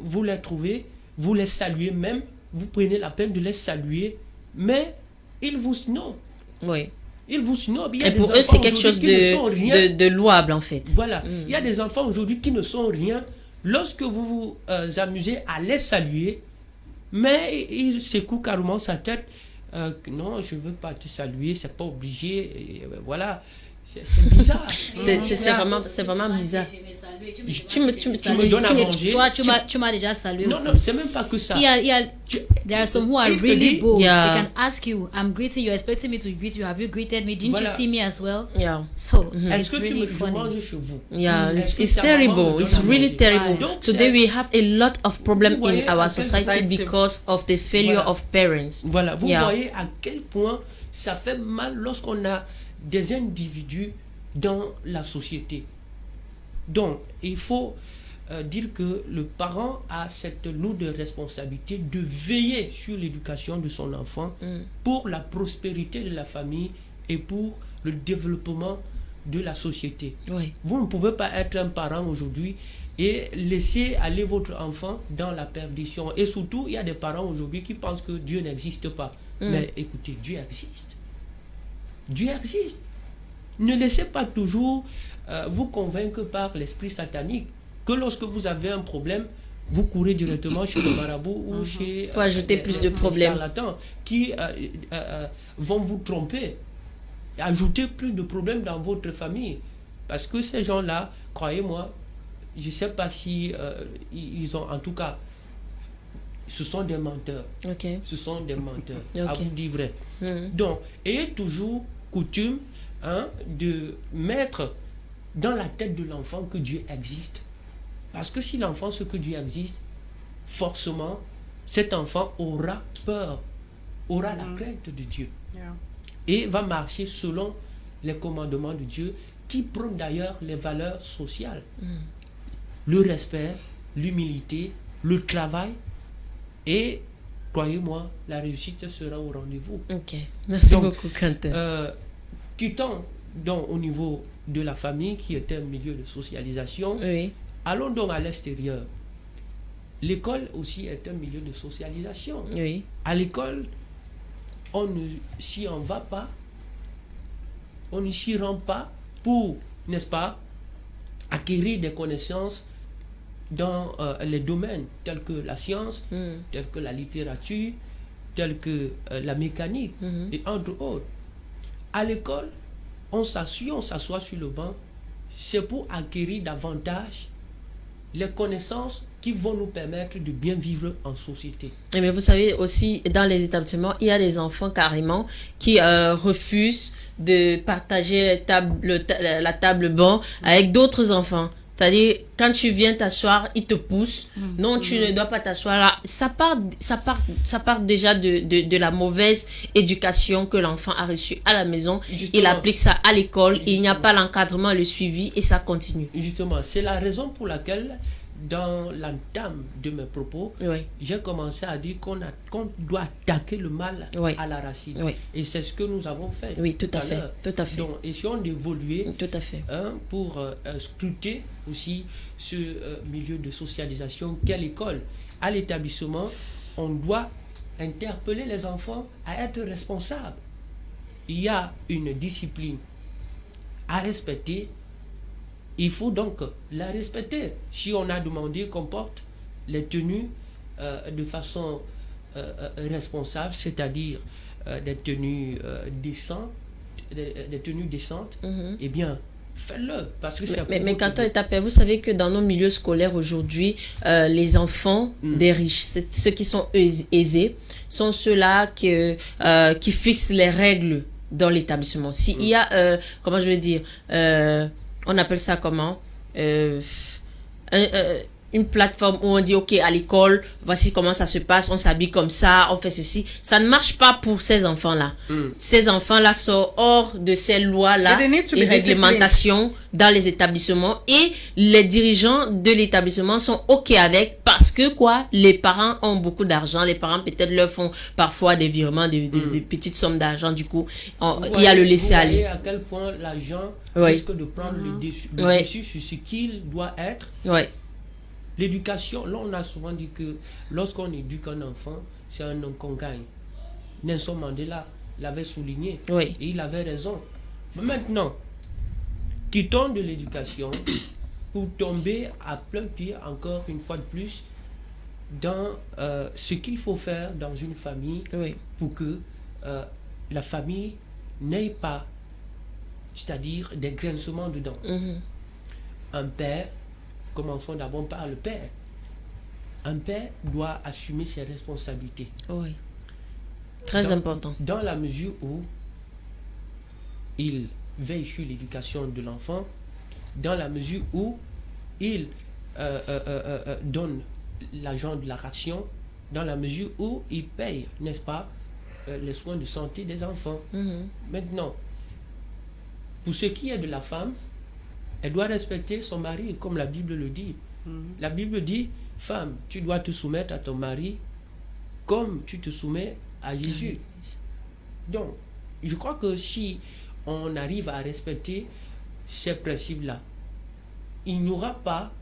vous les trouvez, vous les saluez même, vous prenez la peine de les saluer, mais ils vous snobent. Oui. Ils vous snobent. Il y a Et des pour eux, enfants c'est quelque aujourd'hui chose qui ne sont rien. de louable, en fait. Voilà. Il y a des enfants aujourd'hui qui ne sont rien. Lorsque vous vous amusez à les saluer, mais il secoue carrément sa tête. Non, je ne veux pas te saluer, c'est pas obligé. Et, voilà. C'est bizarre. C'est vraiment bizarre. Tu me donnes à manger. Toi, tu m'as déjà salué Non, aussi. non, c'est même pas que ça. There are some who are Il te really dit- bold. Yeah. They can ask you, I'm greeting you, expecting me to greet you. Have you greeted me? Didn't Voilà. you see me as well? Yeah. So, Est-ce it's que really je funny. mange chez vous? Yeah, Est-ce que it's ta maman me terrible. donne It's à really manger? terrible. Donc, Today c'est- we have a lot of problems Vous voyez in à our quel society society- because of the failure Voilà. of parents. Voilà, vous Yeah. voyez à quel point ça fait mal lorsqu'on a des individus dans la société. Donc, il faut dire que le parent a cette lourde responsabilité de veiller sur l'éducation de son enfant pour la prospérité de la famille et pour le développement de la société. Oui. Vous ne pouvez pas être un parent aujourd'hui et laisser aller votre enfant dans la perdition. Et surtout, il y a des parents aujourd'hui qui pensent que Dieu n'existe pas. Mais écoutez, Dieu existe. Dieu existe. Ne laissez pas toujours vous convaincre par l'esprit satanique que lorsque vous avez un problème, vous courez directement chez le marabout ou chez Pour ajouter plus de problèmes. charlatans qui vont vous tromper, ajouter plus de problèmes dans votre famille. Parce que ces gens-là, croyez-moi, je ne sais pas si ils ont, en tout cas, ce sont des menteurs. Ok. Ce sont des menteurs, à Ok. vous dire vrai. Mhm. Donc, ayez toujours coutume de mettre dans la tête de l'enfant que Dieu existe. Parce que si l'enfant sait que Dieu existe, forcément, cet enfant aura peur, aura la crainte de Dieu. Yeah. Et va marcher selon les commandements de Dieu, qui prônent d'ailleurs les valeurs sociales. Le respect, l'humilité, le travail. Et, croyez-moi, la réussite sera au rendez-vous. Ok. Merci Donc, beaucoup, Quentin. Quittons donc au niveau de la famille, qui est un milieu de socialisation. Oui. Allons donc à l'extérieur. L'école aussi est un milieu de socialisation. Oui. À l'école, on ne s'y en va pas, on ne s'y rend pas pour, n'est-ce pas, acquérir des connaissances dans les domaines tels que la science, tels que la littérature, tels que la mécanique, et entre autres. À l'école, on s'assoit sur le banc, c'est pour acquérir davantage les connaissances qui vont nous permettre de bien vivre en société. Mais vous savez aussi, dans les établissements, il y a des enfants carrément qui refusent de partager la table banc avec d'autres enfants. C'est-à-dire, quand tu viens t'asseoir, ils te poussent. Non, tu ne dois pas t'asseoir là. Ça part déjà de la mauvaise éducation que l'enfant a reçue à la maison. Justement. Il applique ça à l'école. Il n'y a Justement. pas l'encadrement, le suivi et ça continue. Justement, c'est la raison pour laquelle, dans l'entame de mes propos, Oui. j'ai commencé à dire qu'on doit attaquer le mal Oui. à la racine. Oui. Et c'est ce que nous avons fait. Oui, tout à fait. l'heure. Tout à fait. Donc, essayons d'évoluer Tout à fait. pour scruter aussi ce milieu de socialisation qu'est l'école. À l'établissement, on doit interpeller les enfants à être responsables. Il y a une discipline à respecter. Il faut donc la respecter. Si on a demandé qu'on porte les tenues de façon responsable, c'est-à-dire des tenues décentes, eh bien, faites-le. Parce que c'est mais quand on est tapé, vous savez que dans nos milieux scolaires aujourd'hui, les enfants des riches, ceux qui sont aisés, sont ceux-là qui fixent les règles dans l'établissement. S'il y a, comment je vais dire, on appelle ça comment une plateforme où on dit ok, à l'école, voici comment ça se passe, on s'habille comme ça, on fait ceci, ça ne marche pas pour ces enfants-là. Ces enfants-là sortent hors de ces lois-là et réglementations dans les établissements, et les dirigeants de l'établissement sont ok avec, parce que quoi, les parents ont beaucoup d'argent, les parents peut-être leur font parfois des virements, des petites sommes d'argent, du coup il y a le laisser aller. Vous voyez à quel point l'argent risque de prendre le dessus sur ce qu'il doit être. L'éducation, là on a souvent dit que lorsqu'on éduque un enfant, c'est un homme qu'on gagne. Nelson Mandela l'avait souligné, et il avait raison. Mais maintenant, quittons de l'éducation pour tomber à plein pied, encore une fois de plus, dans ce qu'il faut faire dans une famille pour que la famille n'ait pas, c'est-à-dire des grincements dedans. Un père, commençons d'abord par le père. Un père doit assumer ses responsabilités. Très important. Dans la mesure où il veille sur l'éducation de l'enfant, dans la mesure où il donne l'argent de la ration, dans la mesure où il paye, n'est-ce pas, les soins de santé des enfants. Maintenant, pour ce qui est de la femme, elle doit respecter son mari, comme la Bible le dit. La Bible dit, femme, tu dois te soumettre à ton mari comme tu te soumets à Jésus. Donc, je crois que si on arrive à respecter ces principes-là, il n'y aura pas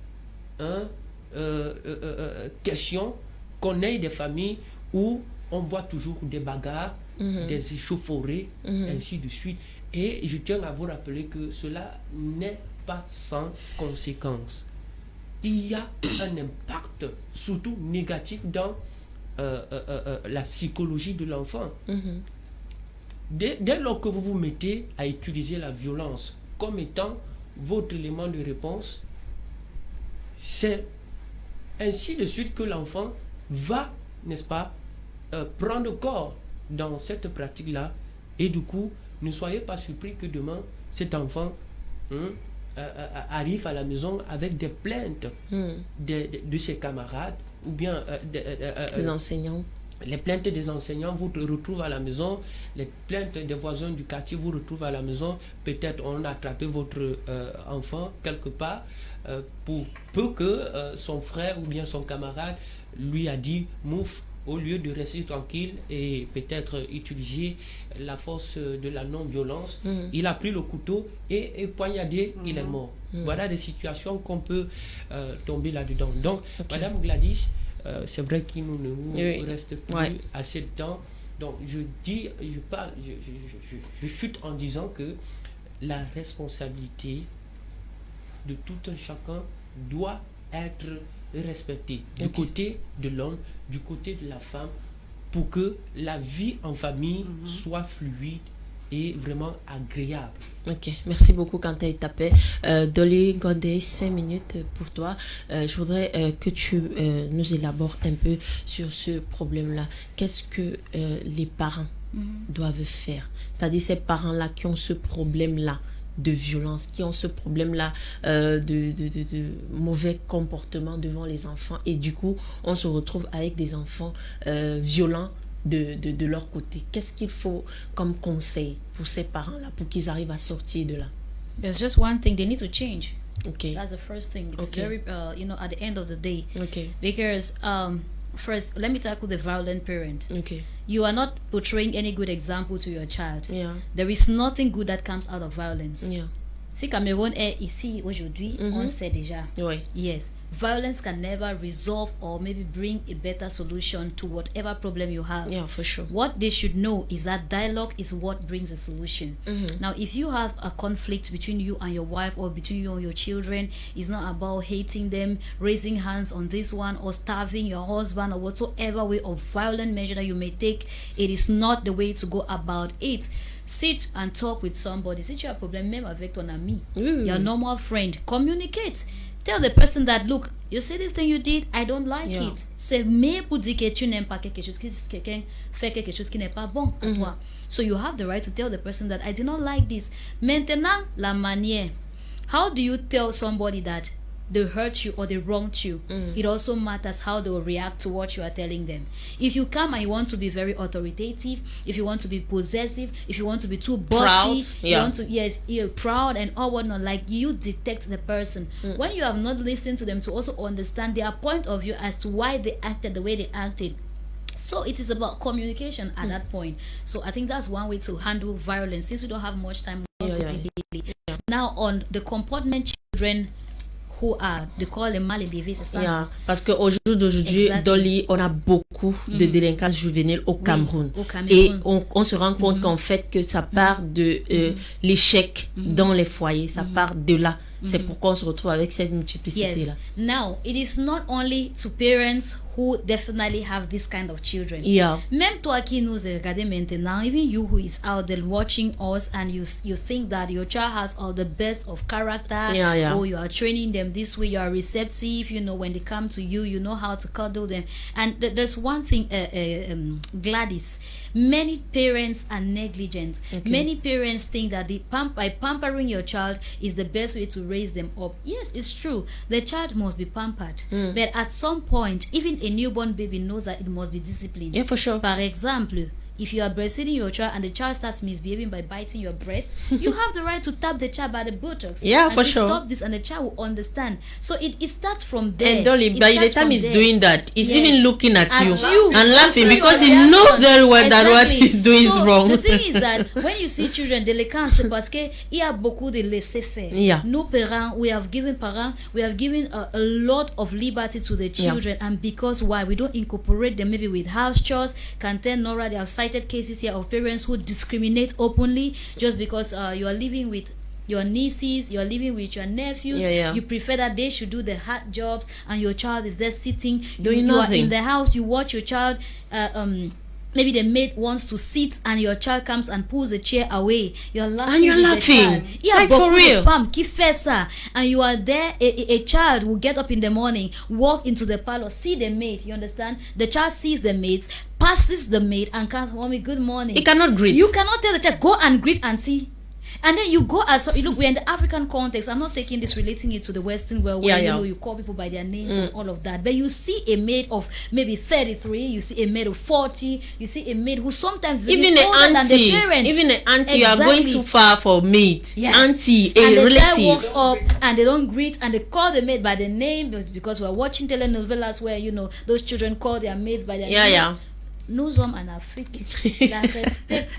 question qu'on ait des familles où on voit toujours des bagarres, des échauffourées, ainsi de suite. Et je tiens à vous rappeler que cela n'est pas sans conséquences. Il y a un impact, surtout négatif, dans la psychologie de l'enfant. Dès lors que vous vous mettez à utiliser la violence comme étant votre élément de réponse, c'est ainsi de suite que l'enfant va, n'est-ce pas, prendre corps dans cette pratique-là. Et du coup, ne soyez pas surpris que demain, cet enfant arrive à la maison avec des plaintes de ses camarades, ou bien des enseignants. Les plaintes des enseignants vous retrouvent à la maison, les plaintes des voisins du quartier vous retrouvent à la maison. Peut-être on a attrapé votre enfant quelque part pour peu que son frère ou bien son camarade lui a dit mouf, au lieu de rester tranquille et peut-être utiliser la force de la non-violence, il a pris le couteau et poignardé, il est mort. Voilà des situations qu'on peut tomber là-dedans. Donc, Madame Gladys, c'est vrai qu'il ne nous reste plus assez de temps. Donc, je chute en disant que la responsabilité de tout un chacun doit être respectée du côté de l'homme, du côté de la femme, pour que la vie en famille soit fluide et vraiment agréable. Ok, merci beaucoup Kanté Tapé. Dolly Gondé, 5 minutes pour toi. Je voudrais que tu nous élabores un peu sur ce problème-là. Qu'est-ce que les parents doivent faire? C'est-à-dire ces parents-là qui ont ce problème-là de violence, qui ont ce problème-là de mauvais comportement devant les enfants, et du coup, on se retrouve avec des enfants violents de leur côté. Qu'est-ce qu'il faut comme conseil pour ces parents-là pour qu'ils arrivent à sortir de là? There's just one thing, they need to change. Okay. That's the first thing. It's Okay. very, at the end of the day. Okay. Because first, let me tackle the violent parent. Okay. You are not portraying any good example to your child. Yeah. There is nothing good that comes out of violence. Yeah. Si Cameroun est ici aujourd'hui, on sait déjà. Oui. Yes. violence can never resolve or maybe bring a better solution to whatever problem you have. Yeah, for sure. What they should know is that dialogue is what brings a solution. Now, if you have a conflict between you and your wife or between you and your children, it's not about hating them, raising hands on this one, or starving your husband, or whatsoever way of violent measure that you may take. It is not the way to go about it. Sit and talk with somebody. Sit your problem, même avec ton ami, your normal friend. Communicate. Tell the person that, look, you see this thing you did, I don't like it. C'est mais pour dire que tu n'aimes pas quelque chose, que quelqu'un fait quelque chose qui n'est pas bon à toi. So you have the right to tell the person that I did not like this. Maintenant, la manière. How do you tell somebody that they hurt you or they wronged you? It also matters how they will react to what you are telling them. If you come and you want to be very authoritative, if you want to be possessive, if you want to be too bossy, you want to, you're proud and all whatnot, like, you detect the person. When you have not listened to them to also understand their point of view as to why they acted the way they acted. So it is about communication at that point. So I think that's one way to handle violence. Since we don't have much time, now on the comportement children who are, they call them mal élevés, c'est ça? Yeah, parce qu'au jour d'aujourd'hui, Dolly, on a beaucoup de délinquance juvénile au Cameroun. Et on se rend compte qu'en fait que ça part de l'échec dans les foyers, ça part de là. C'est pourquoi on se retrouve avec cette multiplicité-là. Now, it is not only to parents who definitely have this kind of children. Même toi qui nous regardes maintenant, even you who is out there watching us and you think that your child has all the best of character, or you are training them this way, you are receptive, you know, when they come to you, you know how to cuddle them. And there's one thing, Gladys, many parents are negligent. Many parents think that by pampering your child is the best way to raise them up. Yes, it's true. The child must be pampered. But at some point, even a newborn baby knows that it must be disciplined. Yeah, for sure. For example, if you are breastfeeding your child and the child starts misbehaving by biting your breast, you have the right to tap the child by the buttocks. Yeah, for sure. Stop this, and the child will understand. So it starts from there. And Dolly, by the time he's doing that, he's even looking at you and laughing because he knows very well that what he's doing is wrong. The thing is that when you see children délinquants, c'est parce que il y a beaucoup de laisser faire. Nous parents, we have given a lot of liberty to the children, and because why we don't incorporate them maybe with house chores. Cantel, Nora, they have cited cases here of parents who discriminate openly just because you are living with your nieces, you're living with your nephews, you prefer that they should do the hard jobs, and your child is there sitting doing nothing. You are in the house, you watch your child, maybe the maid wants to sit and your child comes and pulls the chair away. You're laughing. And you're laughing. Like for real. And you are there. A child will get up in the morning, walk into the parlor, see the maid. You understand? The child sees the maid, passes the maid, and comes, mommy, good morning. He cannot greet. You cannot tell the child, go and greet auntie. And then you go as look, we're in the African context. I'm not taking this, relating it to the Western world where you know you call people by their names and all of that. But you see a maid of maybe 33, you see a maid of 40, you see a maid who sometimes is even older than the parents. Even an auntie, you are going too far for maid. Auntie, a and relative. The child walks up and they don't greet and they call the maid by the name because we're watching telenovelas where you know those children call their maids by their name. Nous sommes en Afrique. La respect,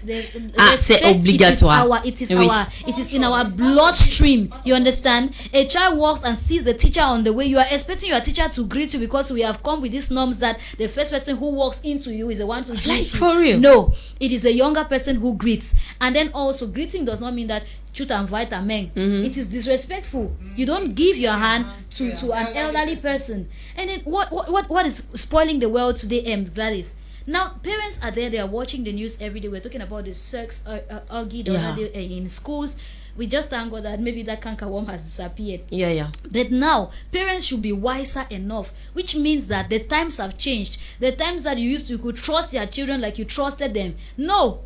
c'est obligatoire. It is in our bloodstream. You understand? A child walks and sees the teacher on the way. You are expecting your teacher to greet you because we have come with these norms that the first person who walks into you is the one to greet you. For real? No, it is a younger person who greets. And then also, greeting does not mean that shoot and fight a man. It is disrespectful. You don't give your hand to an elderly person. And then what is spoiling the world today, Gladys? Now, parents are there, they are watching the news every day. We're talking about the sex orgy in schools. We just thank God that maybe that cankerworm has disappeared. But now, parents should be wiser enough, which means that the times have changed. The times that you could trust your children like you trusted them. No.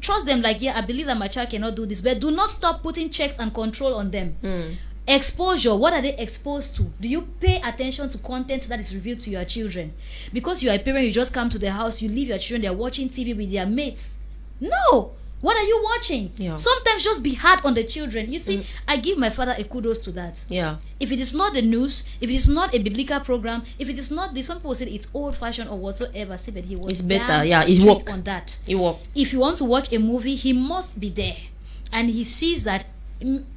Trust them like, I believe that my child cannot do this. But do not stop putting checks and control on them. Exposure, what are they exposed to? Do you pay attention to content that is revealed to your children? Because you are a parent, you just come to the house, you leave your children, they're watching TV with their mates. No! What are you watching? Sometimes just be hard on the children. You see, I give my father a kudos to that. If it is not the news, if it is not a biblical program, if it is not some people say it's old fashioned or whatsoever, say that he was better. It worked on that. It worked. If you want to watch a movie, he must be there. And he sees that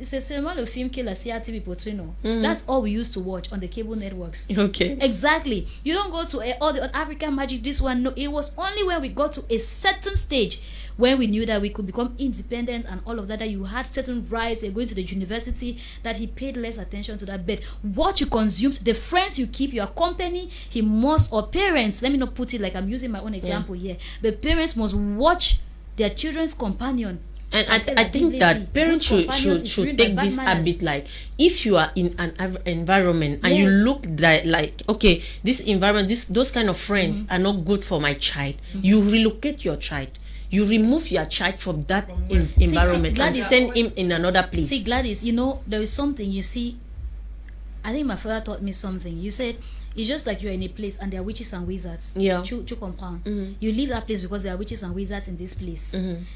C'est seulement le film que la CRTV portrait, no? That's all we used to watch on the cable networks. Okay. Exactly. You don't go to all the African Magic, this one. No, it was only when we got to a certain stage when we knew that we could become independent and all of that, that you had certain rights, you're going to the university, that he paid less attention to that. But what you consumed, the friends you keep, your company, he must, or parents, let me not put it like I'm using my own example here, but parents must watch their children's companion. And I think that parents should take this habit, like if you are in an environment and you look like okay, this environment, those kind of friends are not good for my child, you relocate your child. You remove your child from that environment and send him in another place. See, Gladys, you know, there is something, you see, I think my father taught me something. You said, it's just like you're in a place and there are witches and wizards. Yeah. Chu compound. You leave that place because there are witches and wizards in this place.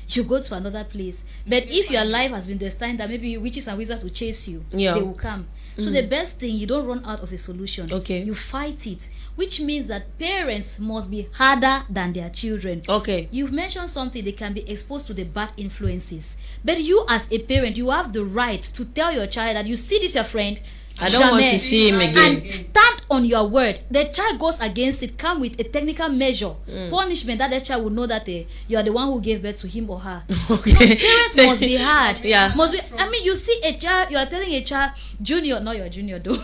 You go to another place. But if your life has been destined that maybe witches and wizards will chase you, they will come. So the best thing, you don't run out of a solution. Okay. You fight it. Which means that parents must be harder than their children. Okay. You've mentioned something, they can be exposed to the bad influences. But you as a parent, you have the right to tell your child that you see this your friend, I don't want to see him again. And stand on your word. The child goes against it, come with a technical measure, punishment, that the child will know that you are the one who gave birth to him or her. Okay. No, parents must be hard. Yeah. Must be. I mean, you see a child, you are telling a child, Junior, not your Junior though,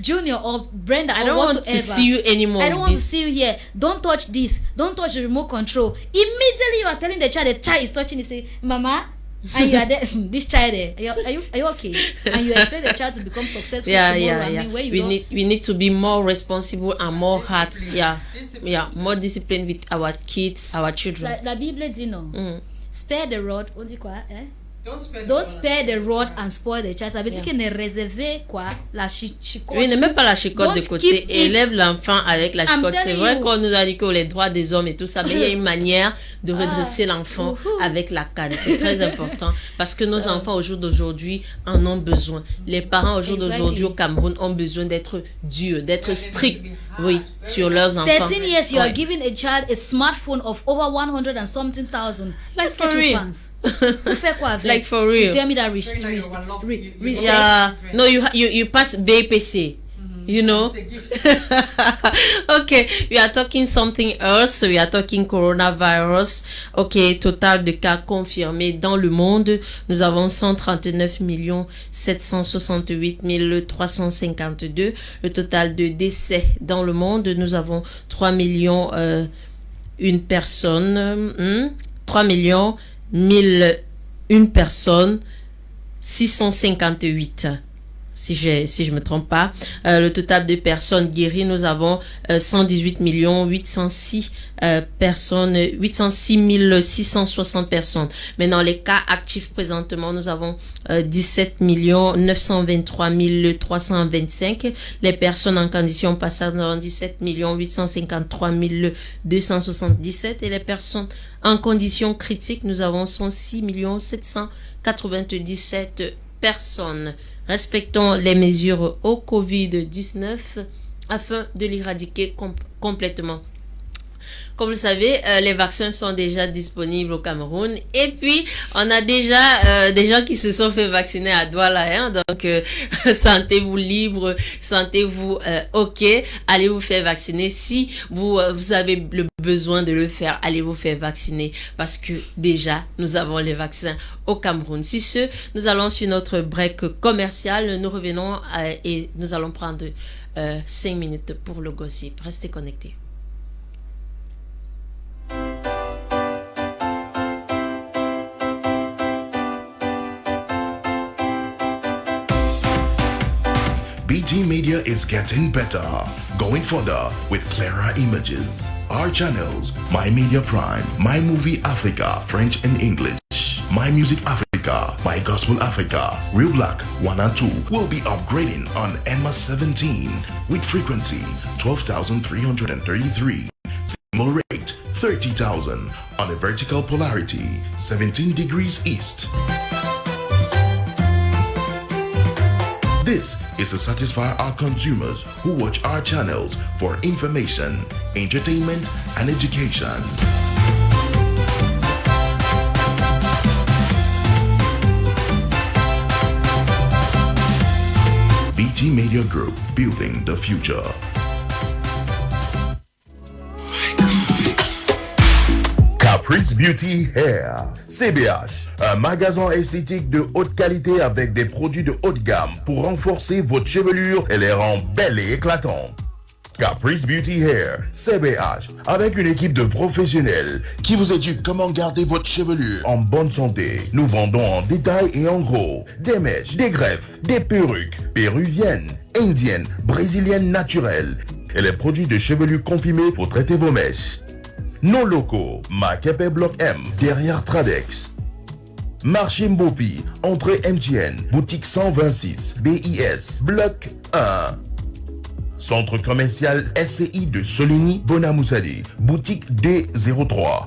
Junior or Brenda, I don't want to see you anymore. I don't want to see you here. Don't touch this. Don't touch the remote control. Immediately you are telling the child is touching. You say, Mama. And you are there, this child there, are you okay? And you expect the child to become successful tomorrow. I mean, when you we need to be more responsible and more hard. More disciplined with our kids, our children. La Bible dit non. Spare the rod, on dit quoi, eh? Don't spare the rod and spoil the child. Ça veut dire que ne réservez quoi la chicotte. Oui, ne mets pas la chicotte de côté. Élève l'enfant avec la chicotte. C'est vrai qu'on nous a dit que les droits des hommes et tout ça, mais il y a une manière de redresser l'enfant avec la canne. C'est très important parce que nos enfants au jour d'aujourd'hui en ont besoin. Les parents au jour d'aujourd'hui au Cameroun ont besoin d'être durs, d'être stricts. Oui, sur leurs enfants. 13 years, you are giving a child a smartphone of over 100 and something thousand. Like for real. Tu fais quoi avec? Like for real. Tell me that yeah. No, you pass BPC. You know. Okay, we are talking something else. We are talking coronavirus. Okay, total de cas confirmés dans le monde. Nous avons 139 768 352. Le total de décès dans le monde, nous avons 3 millions une personne. 3 millions 1001 personnes. 658. Si je me trompe pas, le total de personnes guéries, nous avons 118 806 personnes, 806 660 personnes. Maintenant, les cas actifs présentement, nous avons 17 923 325. Les personnes en condition passage, nous avons 17 853 277. Et les personnes en condition critique, nous avons 106 797 personnes. Respectons les mesures au Covid-19 afin de l'éradiquer complètement. Comme vous le savez, les vaccins sont déjà disponibles au Cameroun. Et puis, on a déjà des gens qui se sont fait vacciner à Douala. Hein, donc, sentez-vous libre, sentez-vous OK. Allez vous faire vacciner. Si vous avez le besoin de le faire, allez vous faire vacciner. Parce que déjà, nous avons les vaccins au Cameroun. Sur ce, nous allons sur notre break commercial. Nous revenons et nous allons prendre 5 minutes pour le gossip. Restez connectés. BT Media is getting better, going further with clearer images. Our channels, My Media Prime, My Movie Africa, French and English, My Music Africa, My Gospel Africa, Real Black 1 and 2 will be upgrading on ENMA 17 with frequency 12,333, single rate 30,000 on a vertical polarity 17 degrees east. This is to satisfy our consumers who watch our channels for information, entertainment, and education. Media Group, building the future. Caprice Beauty Hair, CBH, un magasin esthétique de haute qualité avec des produits de haute gamme pour renforcer votre chevelure et les rendre belles et éclatantes. Caprice Beauty Hair, CBH, avec une équipe de professionnels qui vous éduquent comment garder votre chevelure en bonne santé. Nous vendons en détail et en gros des mèches, des greffes, des perruques péruviennes, indiennes, brésiliennes naturelles et les produits de chevelure confirmés pour traiter vos mèches. Nos locaux, Makepe Bloc M, derrière Tradex. Marché Mbopi, entrée MTN, boutique 126, BIS, Bloc 1. Centre commercial SCI de Soligny, Bonamoussadi, boutique D03.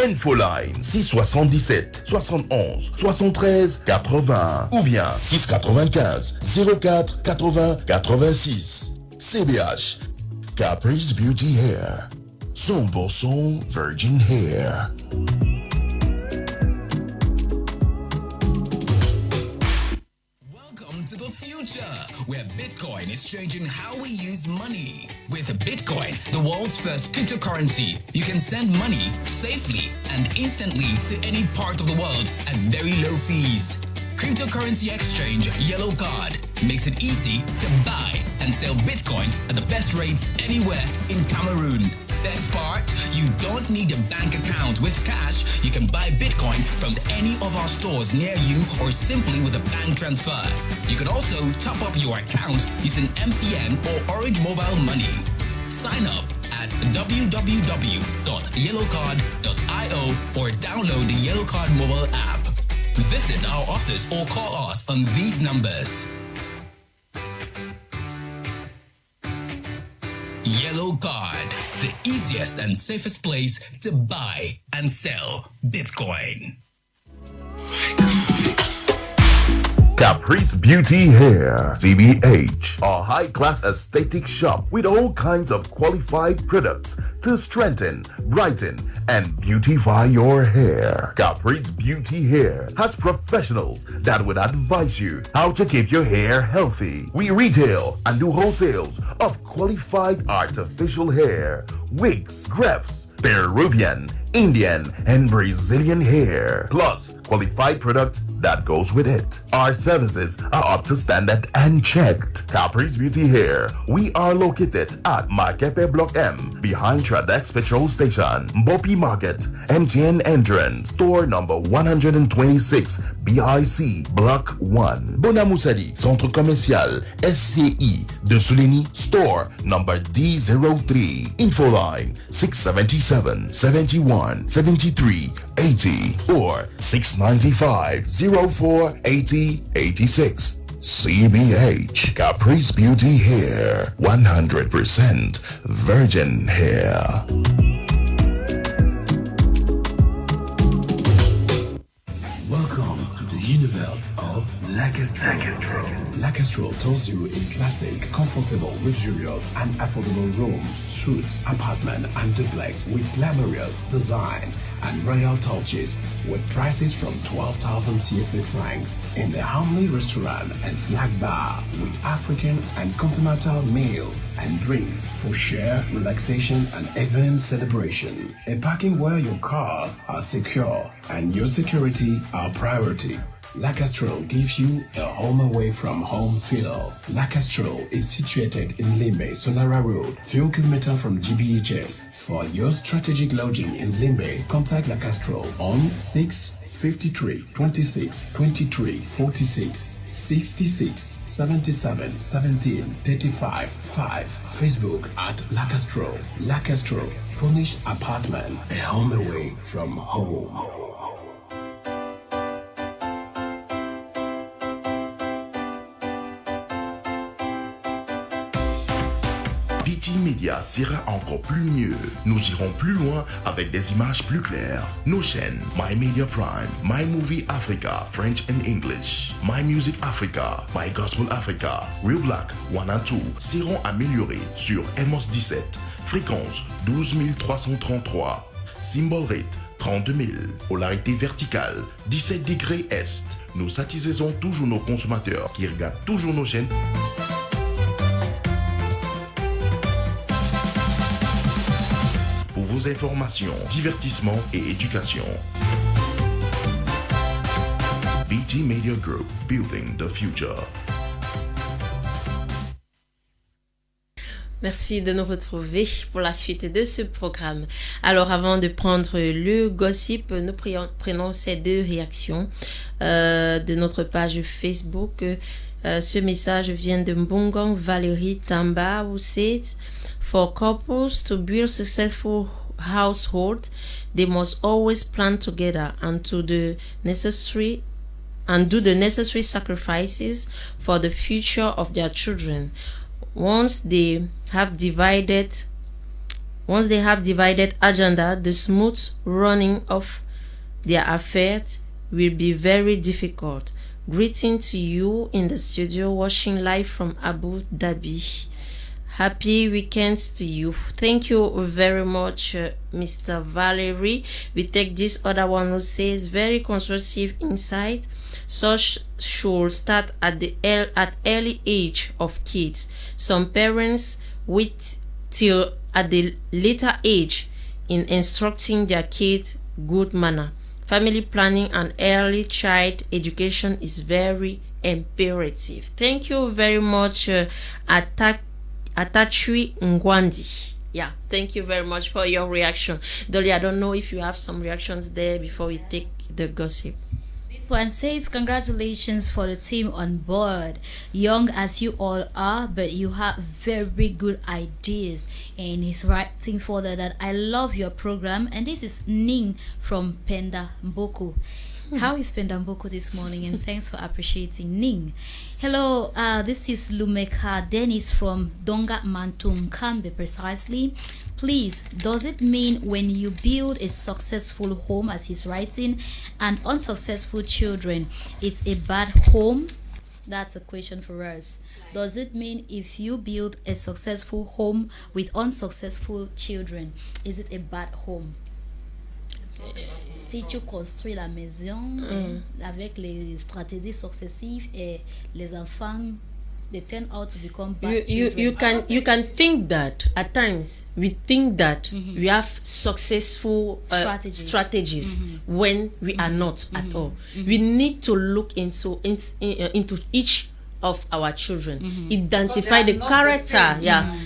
Infoline 677 71 73 80 ou bien 695 04 80 86. CBH, Caprice Beauty Hair. 100% Virgin Hair. Welcome to the future, where Bitcoin is changing how we use money. With Bitcoin, the world's first cryptocurrency, you can send money safely and instantly to any part of the world at very low fees. Cryptocurrency exchange Yellow Card makes it easy to buy and sell Bitcoin at the best rates anywhere in Cameroon. Best part, you don't need a bank account. With cash, you can buy Bitcoin from any of our stores near you or simply with a bank transfer. You can also top up your account using MTN or Orange Mobile Money. Sign up at www.yellowcard.io or download the Yellow Card mobile app. Visit our office or call us on these numbers. Yellow Card, the easiest and safest place to buy and sell Bitcoin. Caprice Beauty Hair, CBH, a high-class aesthetic shop with all kinds of qualified products to strengthen, brighten, and beautify your hair. Caprice Beauty Hair has professionals that would advise you how to keep your hair healthy. We retail and do wholesales of qualified artificial hair, wigs, greffs, Peruvian, Indian, and Brazilian hair, plus qualified products that goes with it. Our services are up to standard and checked. Caprice Beauty Hair, we are located at Makepe Block M, behind Tradex Petrol Station, Mbopi Market, MTN Entrance, store number 126, BIC, Block 1. Bonamoussadi, Centre Commercial, SCI, de Soligny, store number D03. Infoline, 677 71 73 80 or 695 04 80 86. CBH, Caprice Beauty Hair, 100% virgin hair. Welcome to the universe of Lacastro. Lacastro tells you in classic, comfortable, luxurious, and affordable rooms, suites, apartment, and duplex with glamorous design and royal touches with prices from 12,000 CFA francs in the Harmony restaurant and snack bar with African and continental meals and drinks for share, relaxation, and event celebration. A parking where your cars are secure and your security are priority. Lacastro gives you a home away from home feel. Lacastro is situated in Limbe, Sonara Road, few kilometers from GBHS. For your strategic lodging in Limbe, contact Lacastro on 653 26 23 46 66 77 17 35 5. Facebook at Lacastro. Lacastro, furnished apartment, a home away from home. BT Media sera encore plus mieux. Nous irons plus loin avec des images plus claires. Nos chaînes My Media Prime, My Movie Africa, French and English, My Music Africa, My Gospel Africa, Real Black 1 and 2 seront améliorées sur MOS 17, fréquence 12333, symbol rate 32 000, polarité verticale 17 degrés Est. Nous satisfaisons toujours nos consommateurs qui regardent toujours nos chaînes. vos informations, divertissement et éducation. BT Media Group, building the future. Merci de nous retrouver pour la suite de ce programme. Alors, avant de prendre le gossip, nous prenons ces deux réactions de notre page Facebook. Ce message vient de Mbongon Valérie Tamba, who says, "For couples to build successful household, they must always plan together and do the necessary sacrifices for the future of their children. Once they have divided agenda, the smooth running of their affairs will be very difficult. Greeting to you in the studio, watching live from Abu Dhabi. Happy weekends to you." Thank you very much, Mr. Valerie. We take this other one who says, "Very constructive insight. Such should start at early age of kids. Some parents wait till at the later age in instructing their kids good manner. Family planning and early child education is very imperative." Thank you very much, Atachui Ngwandi. Yeah, thank you very much for your reaction. Dolly, I don't know if you have some reactions there before we take the gossip. This one says, "Congratulations for the team on board. Young as you all are, but you have very good ideas." And he's writing further that, "I love your program." And this is Ning from Penda Mboko. How is Penda Mboko this morning? And thanks for appreciating Ning. Hello, this is Lumeka Dennis from Donga Mantum Kambe precisely. Please, does it mean when you build a successful home, as he's writing, and unsuccessful children, it's a bad home? That's a question for us. Does it mean if you build a successful home with unsuccessful children, is it a bad home? Si tu construis la maison avec les stratégies successives et les enfants, they turn out to become bad children. You can think that at times we think that we have successful strategies when we are not at all. We need to look into each of our children, identify the character,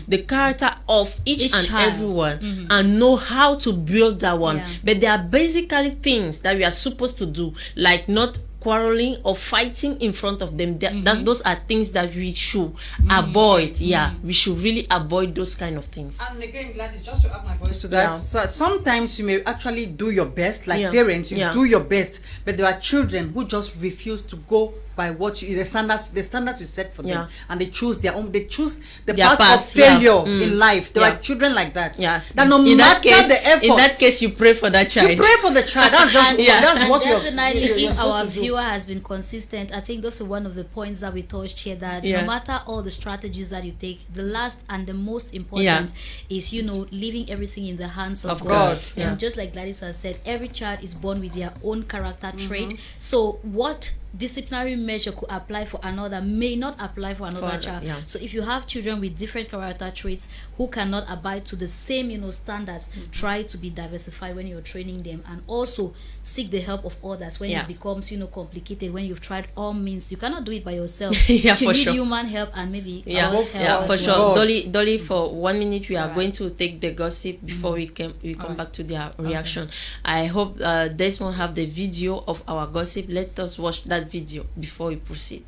the character of each and child. everyone, and know how to build that one. But there are basically things that we are supposed to do, like not quarreling or fighting in front of them. Those are things that we should avoid. We should really avoid those kind of things. And again, Gladys, just to add my voice to that, so sometimes you may actually do your best, like parents, you do your best, but there are children who just refuse to go by what the standards you set for them, and they choose their own. They choose the path of failure in life. There are children like that. That no matter the effort, in that case, you pray for that child. You pray for the child. That's just that's what definitely. you're If our supposed to do. viewer has been consistent, I think those are one of the points that we touched here. That no matter all the strategies that you take, the last and the most important is leaving everything in the hands of God. And just like Gladys has said, every child is born with their own character trait. So what disciplinary measure could apply for another may not apply for another child. So if you have children with different character traits who cannot abide to the same standards, try to be diversified when you're training them, and also seek the help of others when it becomes complicated. When you've tried all means, you cannot do it by yourself. You need human help and maybe help for as sure. well. Dolly, for 1 minute we are going to take the gossip before we come back to their reaction. I hope this one have the video of our gossip. Let us watch that video before we proceed.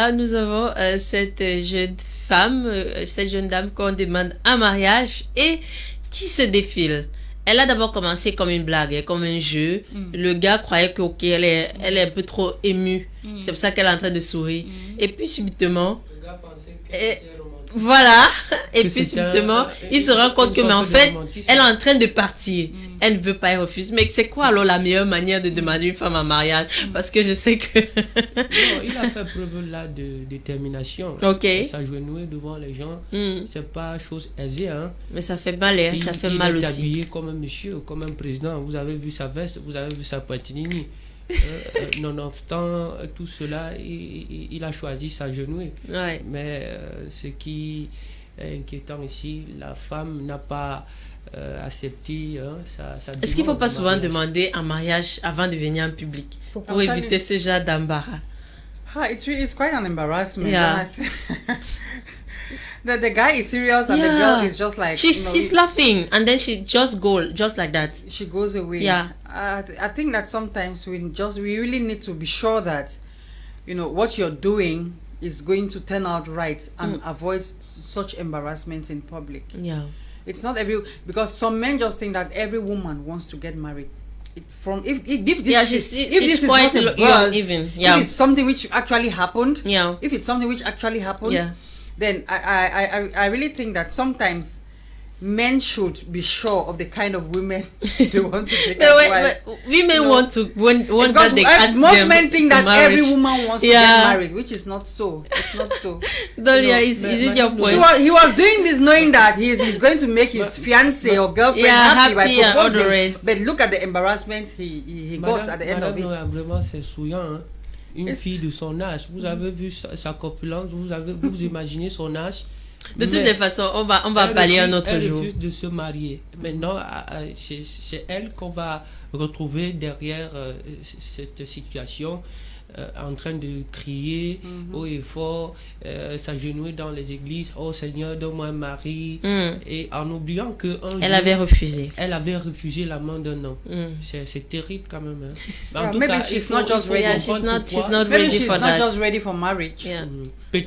là, nous avons cette jeune femme, cette jeune dame qu'on demande en mariage et qui se défile. Elle a d'abord commencé comme une blague, comme un jeu. Le gars croyait que elle est un peu trop émue. C'est pour ça qu'elle est en train de sourire. Et puis subitement, Le gars pensait qu'elle était romantique. voilà. Et Que puis c'était subitement, il se rend compte que mais en fait, elle est en train de partir. Elle ne veut pas, elle refuse. Mais c'est quoi alors la meilleure manière de demander une femme en mariage? Parce que je sais que Non, il a fait preuve là de détermination. Ok. S'agenouiller devant les gens, c'est pas chose aisée. Hein. mais ça fait mal, hein. Ça fait il mal est aussi. habillé comme un monsieur, comme un président. Vous avez vu sa veste, vous avez vu sa patinini. Nonobstant tout cela, il a choisi s'agenouiller. Ouais. Mais ce qui est inquiétant ici, la femme n'a pas accepté sa Est-ce qu'il ne faut demande pas de souvent mariage. demander en mariage avant de venir en public pour I'm telling éviter ce genre d'embarras? It's quite an embarrassment. Yeah. And the guy is serious and the girl is just like she's laughing and then she just just like that. she goes away. Yeah. I think that sometimes we really need to be sure that what you're doing is going to turn out right and avoid such embarrassments in public. Yeah. It's not because some men just think that every woman wants to get married. If this is quite not a young buzz, even. Yeah. if it's something which actually happened, Yeah. if it's something which actually happened, Yeah. then I really think that sometimes men should be sure of the kind of women they want to take as wives. Women want Because that they ask most them men think to that marriage. every woman wants to Yeah. get married, which is not so. It's not so. Dolia, is it your point? He was doing this knowing that he's going to make his fiancée or girlfriend happy by happy and all the proposing. rest. But look at the embarrassment he got at the end of it. Vraiment, c'est souillant. Hein. Une fille de son âge. Vous avez vu sa corpulence, vous imaginez son âge. De toutes les façons, on va parler un autre elle jour. refuse de se marier. Maintenant, c'est elle qu'on va retrouver derrière cette situation, en train de crier haut et fort, s'agenouiller dans les églises. Oh Seigneur, donne-moi un mari. Et en oubliant que Elle avait refusé. Elle avait refusé la main d'un homme. C'est terrible quand même. Hein. Mais en Yeah, tout maybe cas, she's not just ready. Yeah, she's not Maybe ready she's for not that. just ready for marriage. Yeah.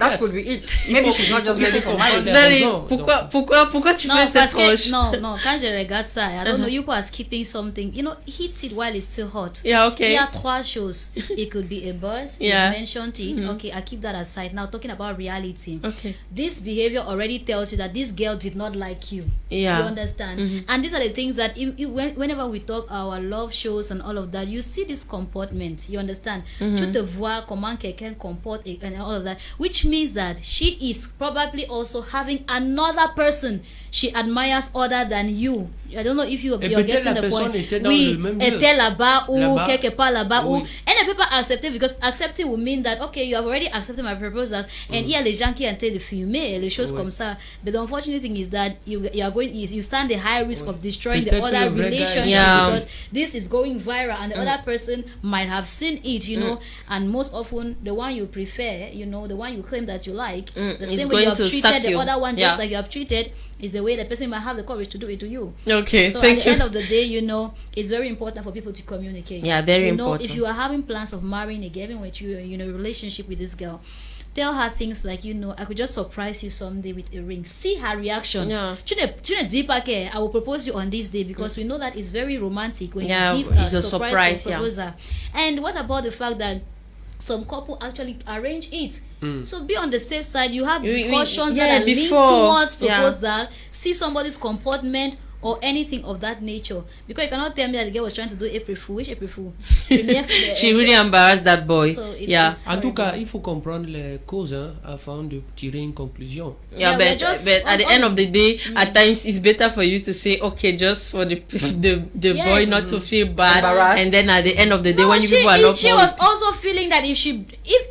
That could be it. Maybe she's not just ready for marriage. Dali, raison. pourquoi tu Non, fais cette parce roche? que, non, quand je regarde ça, I don't know, you are skipping something. Heat it while it's still hot. Yeah, okay. Il y a trois choses. It could be a buzz. Yeah. You mentioned it. Okay, I keep that aside. Now talking about reality. Okay. This behavior already tells you that this girl did not like you. Yeah. You understand? And these are the things that whenever we talk our love shows and all of that, you see this comportment. You understand? Tu te vois comment quelqu'un comporte and all of that, which means that she is probably also having another person she admires other than you. I don't know if you're peut-être getting la the point. personne était dans Oui, le même lieu. était là-bas ou Là-bas. quelque part là-bas Oui. ou and the people accepted because accepting will mean that okay, you have already accepted my proposals and il y a les gens qui sont en train de filmer et les choses comme ça. But the unfortunate thing is that you stand the high risk of destroying the Peut-être other le vrai gars. relationship Yeah. because this is going viral and the other person might have seen it, and most often the one you prefer, the one you claim that you like, the is same way going you have to treated suck the you. other one Yeah. just like you have treated is the way the person might have the courage to do it to you. Okay, So thank at the you. end of the day, it's very important for people to communicate. Yeah, very If important. you are having plans of marrying again with you, a relationship with this girl, tell her things like, I could just surprise you someday with a ring. See her reaction. Yeah. Tu ne dis pas que I will propose you on this day because we know that it's very romantic when Yeah, you give it's a surprise, yeah. proposal. And what about the fact that some couple actually arrange it? So be on the safe side. You have discussions that are linked towards proposal. See somebody's comportment or anything of that nature, because you cannot tell me that the girl was trying to do April Fool. Which April Fool? She really embarrassed that boy. So it's En tout horrible. cas, il faut comprendre les causes afin de tirer une conclusion. Yeah, we're but just at the end of the day, at times it's better for you to say, okay, just for the Yes. boy not to feel bad, Embarrassed. and then at the end of the day, No, when you people are not she was also feeling that if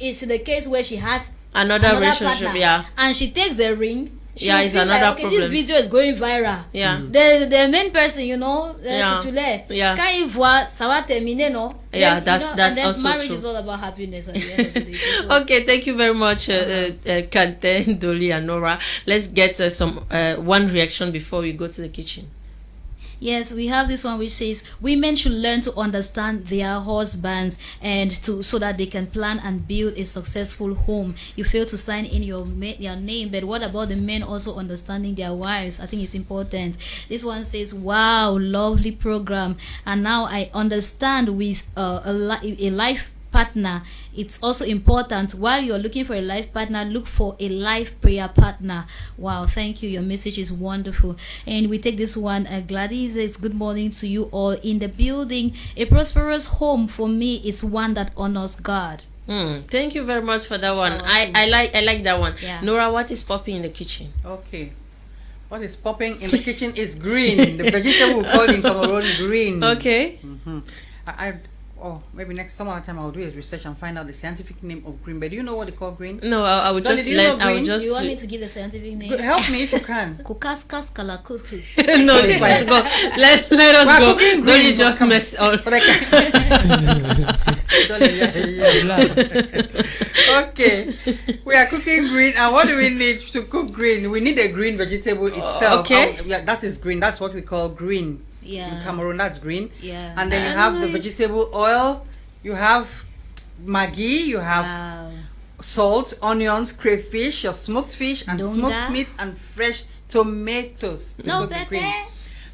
it's the case where she has another relationship, partner, yeah. and she takes the ring, she Yeah, will it's feel another like, okay, problem. this video is going viral. Yeah. The main person, Yeah. titulaire, Yeah. quand il voit, ça va terminer, non? Yeah, Then, that's and then also marriage true. is all about happiness at the end of the day. So, Okay, thank you very much, Kante, Dolly, and Nora. Let's get some one reaction before we go to the kitchen. Yes, we have this one which says women should learn to understand their husbands and so that they can plan and build a successful home. You fail to sign in your name, but what about the men also understanding their wives? I think it's important. This one says, "Wow, lovely program, and now I understand with a life partner. It's also important while you're looking for a life partner, look for a life prayer partner." Wow, thank you. Your message is wonderful. And we take this one. Gladys says, "Good morning to you all in the building. A prosperous home for me is one that honors God." Thank you very much for that one. I like that one. Yeah. Nora, what is popping in the kitchen? Okay. What is popping in the kitchen is green. The vegetable we call in Cameroon green. Okay. Maybe next some other time I'll do is research and find out the scientific name of green. But do you know what they call green? No, I would Dolly, just do you know let. I would green? just. You want me to give the scientific name? Help me if you can. Kukaskas kalakuskis. No, let's go. Let us We're go. cooking Don't green, you just come on. mess all. But I Dolly, okay. We are cooking green, and what do we need to cook green? We need a green vegetable itself. Okay. That is green. That's what we call green. Yeah. In Cameroon, that's green. Yeah. And then you have the vegetable oil. You have Maggi. You have salt, onions, crayfish, your smoked fish, and smoked meat, and fresh tomatoes. To No cook the pepper. green.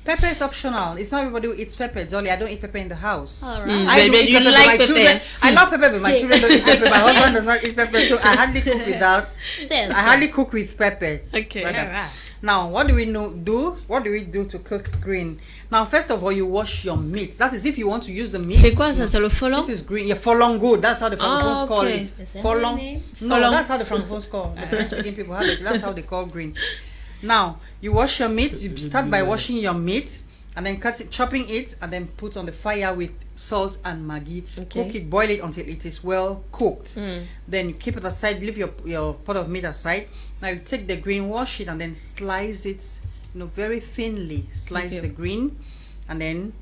Pepper is optional. It's not everybody who eats pepper. Dolly, I don't eat pepper in the house. All right. I do But eat you pepper, but like my pepper. children. I love pepper, but my children don't eat pepper. My husband does not eat pepper, so I hardly cook without. I hardly cook with pepper. Okay. Rather. All right. Now, what do we do? What do we do to cook green? Now, first of all, you wash your meat. That is if you want to use the meat. C'est quoi ça? C'est le folon? This is green. Yeah, folongo. That's how the francophones call okay. it. Is that Folong. the name? No, Folong. that's how the francophones call. The French speaking people have it. That's how they call green. Now, you wash your meat. You start by washing your meat, and then chopping it, and then put on the fire with salt and Maggi. Okay. Cook it, boil it until it is well cooked. Then you keep it aside, leave your pot of meat aside. Now you take the green, wash it, and then slice it, very thinly. Slice the green, and then,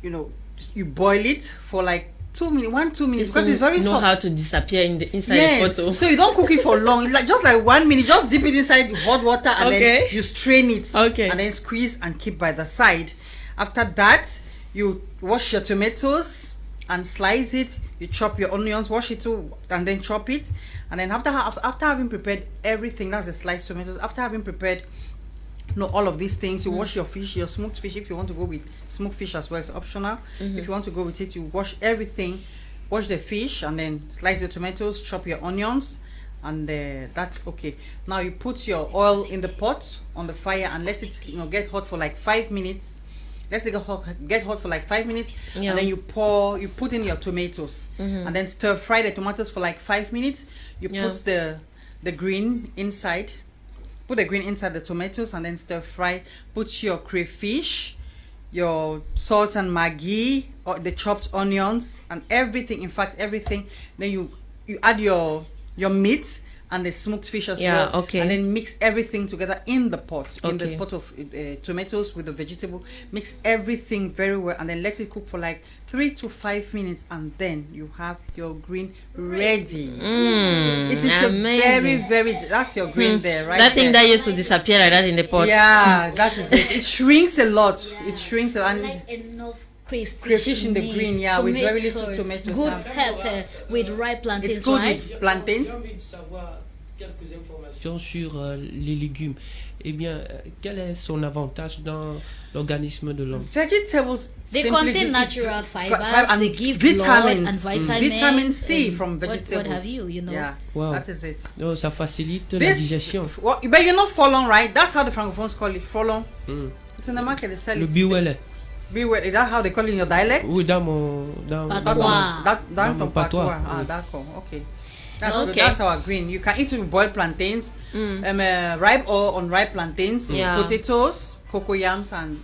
you boil it for like 2 minutes, 2 minutes, because it's very know soft. how to disappear inside the photo. So you don't cook it for long. It's just like 1 minute. Just dip it inside hot water and then you strain it. Okay. And then squeeze and keep by the side. After that, you wash your tomatoes and slice it. You chop your onions, wash it too, and then chop it. And then after having prepared everything, that's the sliced tomatoes. After having prepared all of these things, you wash your fish, your smoked fish. If you want to go with smoked fish as well, it's optional. If you want to go with it, you wash everything, wash the fish, and then slice your tomatoes, chop your onions, and that's okay. Now you put your oil in the pot on the fire and let it get hot for like 5 minutes. Let it get hot for like 5 minutes, and then you put in your tomatoes, and then stir fry the tomatoes for like 5 minutes. You put the green inside. Put the green inside the tomatoes and then stir fry. Put your crayfish, your salt and Maggi, or the chopped onions, and everything. In fact, everything. Then you add your meat and the smoked fish as well. Okay. And then mix everything together in the pot. Okay. In the pot of tomatoes with the vegetable. Mix everything very well, and then let it cook for like 3 to 5 minutes, and then you have your green ready. It is amazing. a very that's your green there, right? That thing there. that used to disappear like that in the pot. Yeah, that is it. It shrinks a lot. It shrinks a lot. And Like enough crayfish in the green, with very little tomatoes. Good pepper with ripe plantains, It's good right? with plantains. J'ai envie de savoir quelques informations sur les légumes. Eh bien, quel est son avantage dans l'organisme de l'homme? Vegetables They simply contain give- natural fi- fibers, and they give vitamins, blood and vitamins, vitamin C and from vegetables. What have you know? Yeah, Wow. that is it. Oh, ça facilite la This, digestion. but you're not folon, right? That's how the francophones call it, folon. It's in the market. They sell Le it. biouellet. Beware, is that how they call it in your dialect? Oui, dans mon Patois. Dans mon ton patois, patois. Ah, oui. d'accord. Okay. That's Okay. good. That's our green. You can eat it with boiled plantains, ripe or unripe plantains, potatoes, cocoyams, and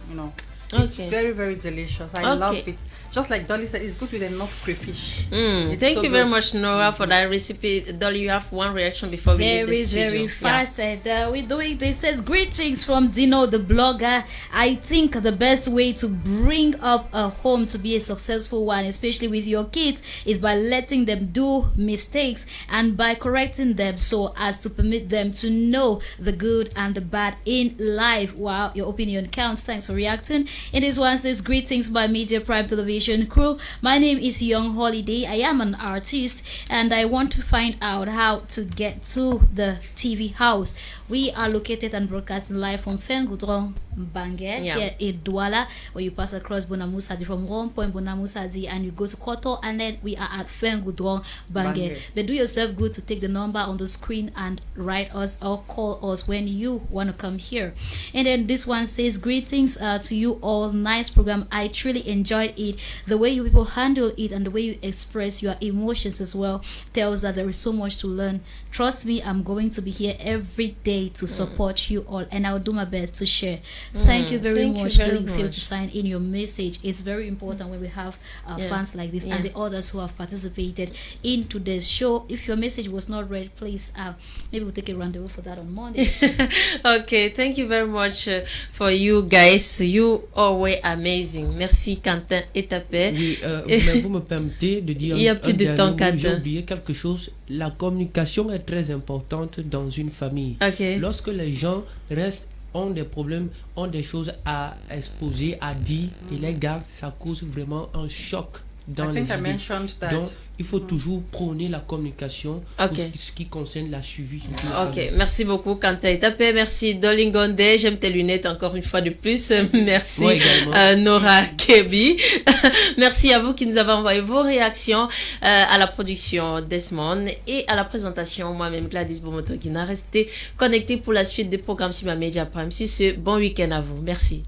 it's Okay. very, very delicious. I love it. Just like Dolly said, it's good with enough crayfish. It's Thank so you very good. much, Nora, for that recipe. Dolly, you have one reaction before we leave the Very, studio. very Yeah. fast. And we're doing this. Says greetings from Dino the blogger. I think the best way to bring up a home to be a successful one, especially with your kids, is by letting them do mistakes and by correcting them so as to permit them to know the good and the bad in life. Wow, your opinion counts. Thanks for reacting. And this one says, greetings by Media Prime Television crew. My name is Young Holiday. I am an artist and I want to find out how to get to the TV house. We are located and broadcasting live from Fengoudron, Bangé, here in Douala, where you pass across Bonamoussadi from Rond-Point Bonamoussadi and you go to Koto, and then we are at Fengoudron, Bangé. But do yourself good to take the number on the screen and write us or call us when you want to come here. And then this one says, greetings to you all. Nice program. I truly enjoyed it. The way you people handle it and the way you express your emotions as well tells that there is so much to learn. Trust me, I'm going to be here every day to support you all, and I'll do my best to share. Thank you very much. Don't fail to sign in your message. It's very important when we have fans like this and the others who have participated in today's show. If your message was not read, please maybe we'll take a rendezvous for that on Monday. Okay, thank you very much for you guys. You always amazing. Merci Quentin et Tapé. Oui, mais vous me permettez de dire il y a plus de temps, Quentin. J'ai oublié quelque chose. La communication est très importante dans une famille. Lorsque les gens ont des problèmes, ont des choses à exposer, à dire, et les gardent, ça cause vraiment un choc dans les idées. Donc, il faut toujours prôner la communication pour ce qui concerne la suivi. Ok, merci beaucoup Quentin Tapé, merci Dolingonde, j'aime tes lunettes encore une fois de plus, merci Nora Kebi, merci à vous qui nous avez envoyé vos réactions, à la production Desmond et à la présentation, moi-même Gladys Bomoto Guina. Restez connectés pour la suite des programmes sur ma Media Prime. Sur ce, bon week-end à vous, merci.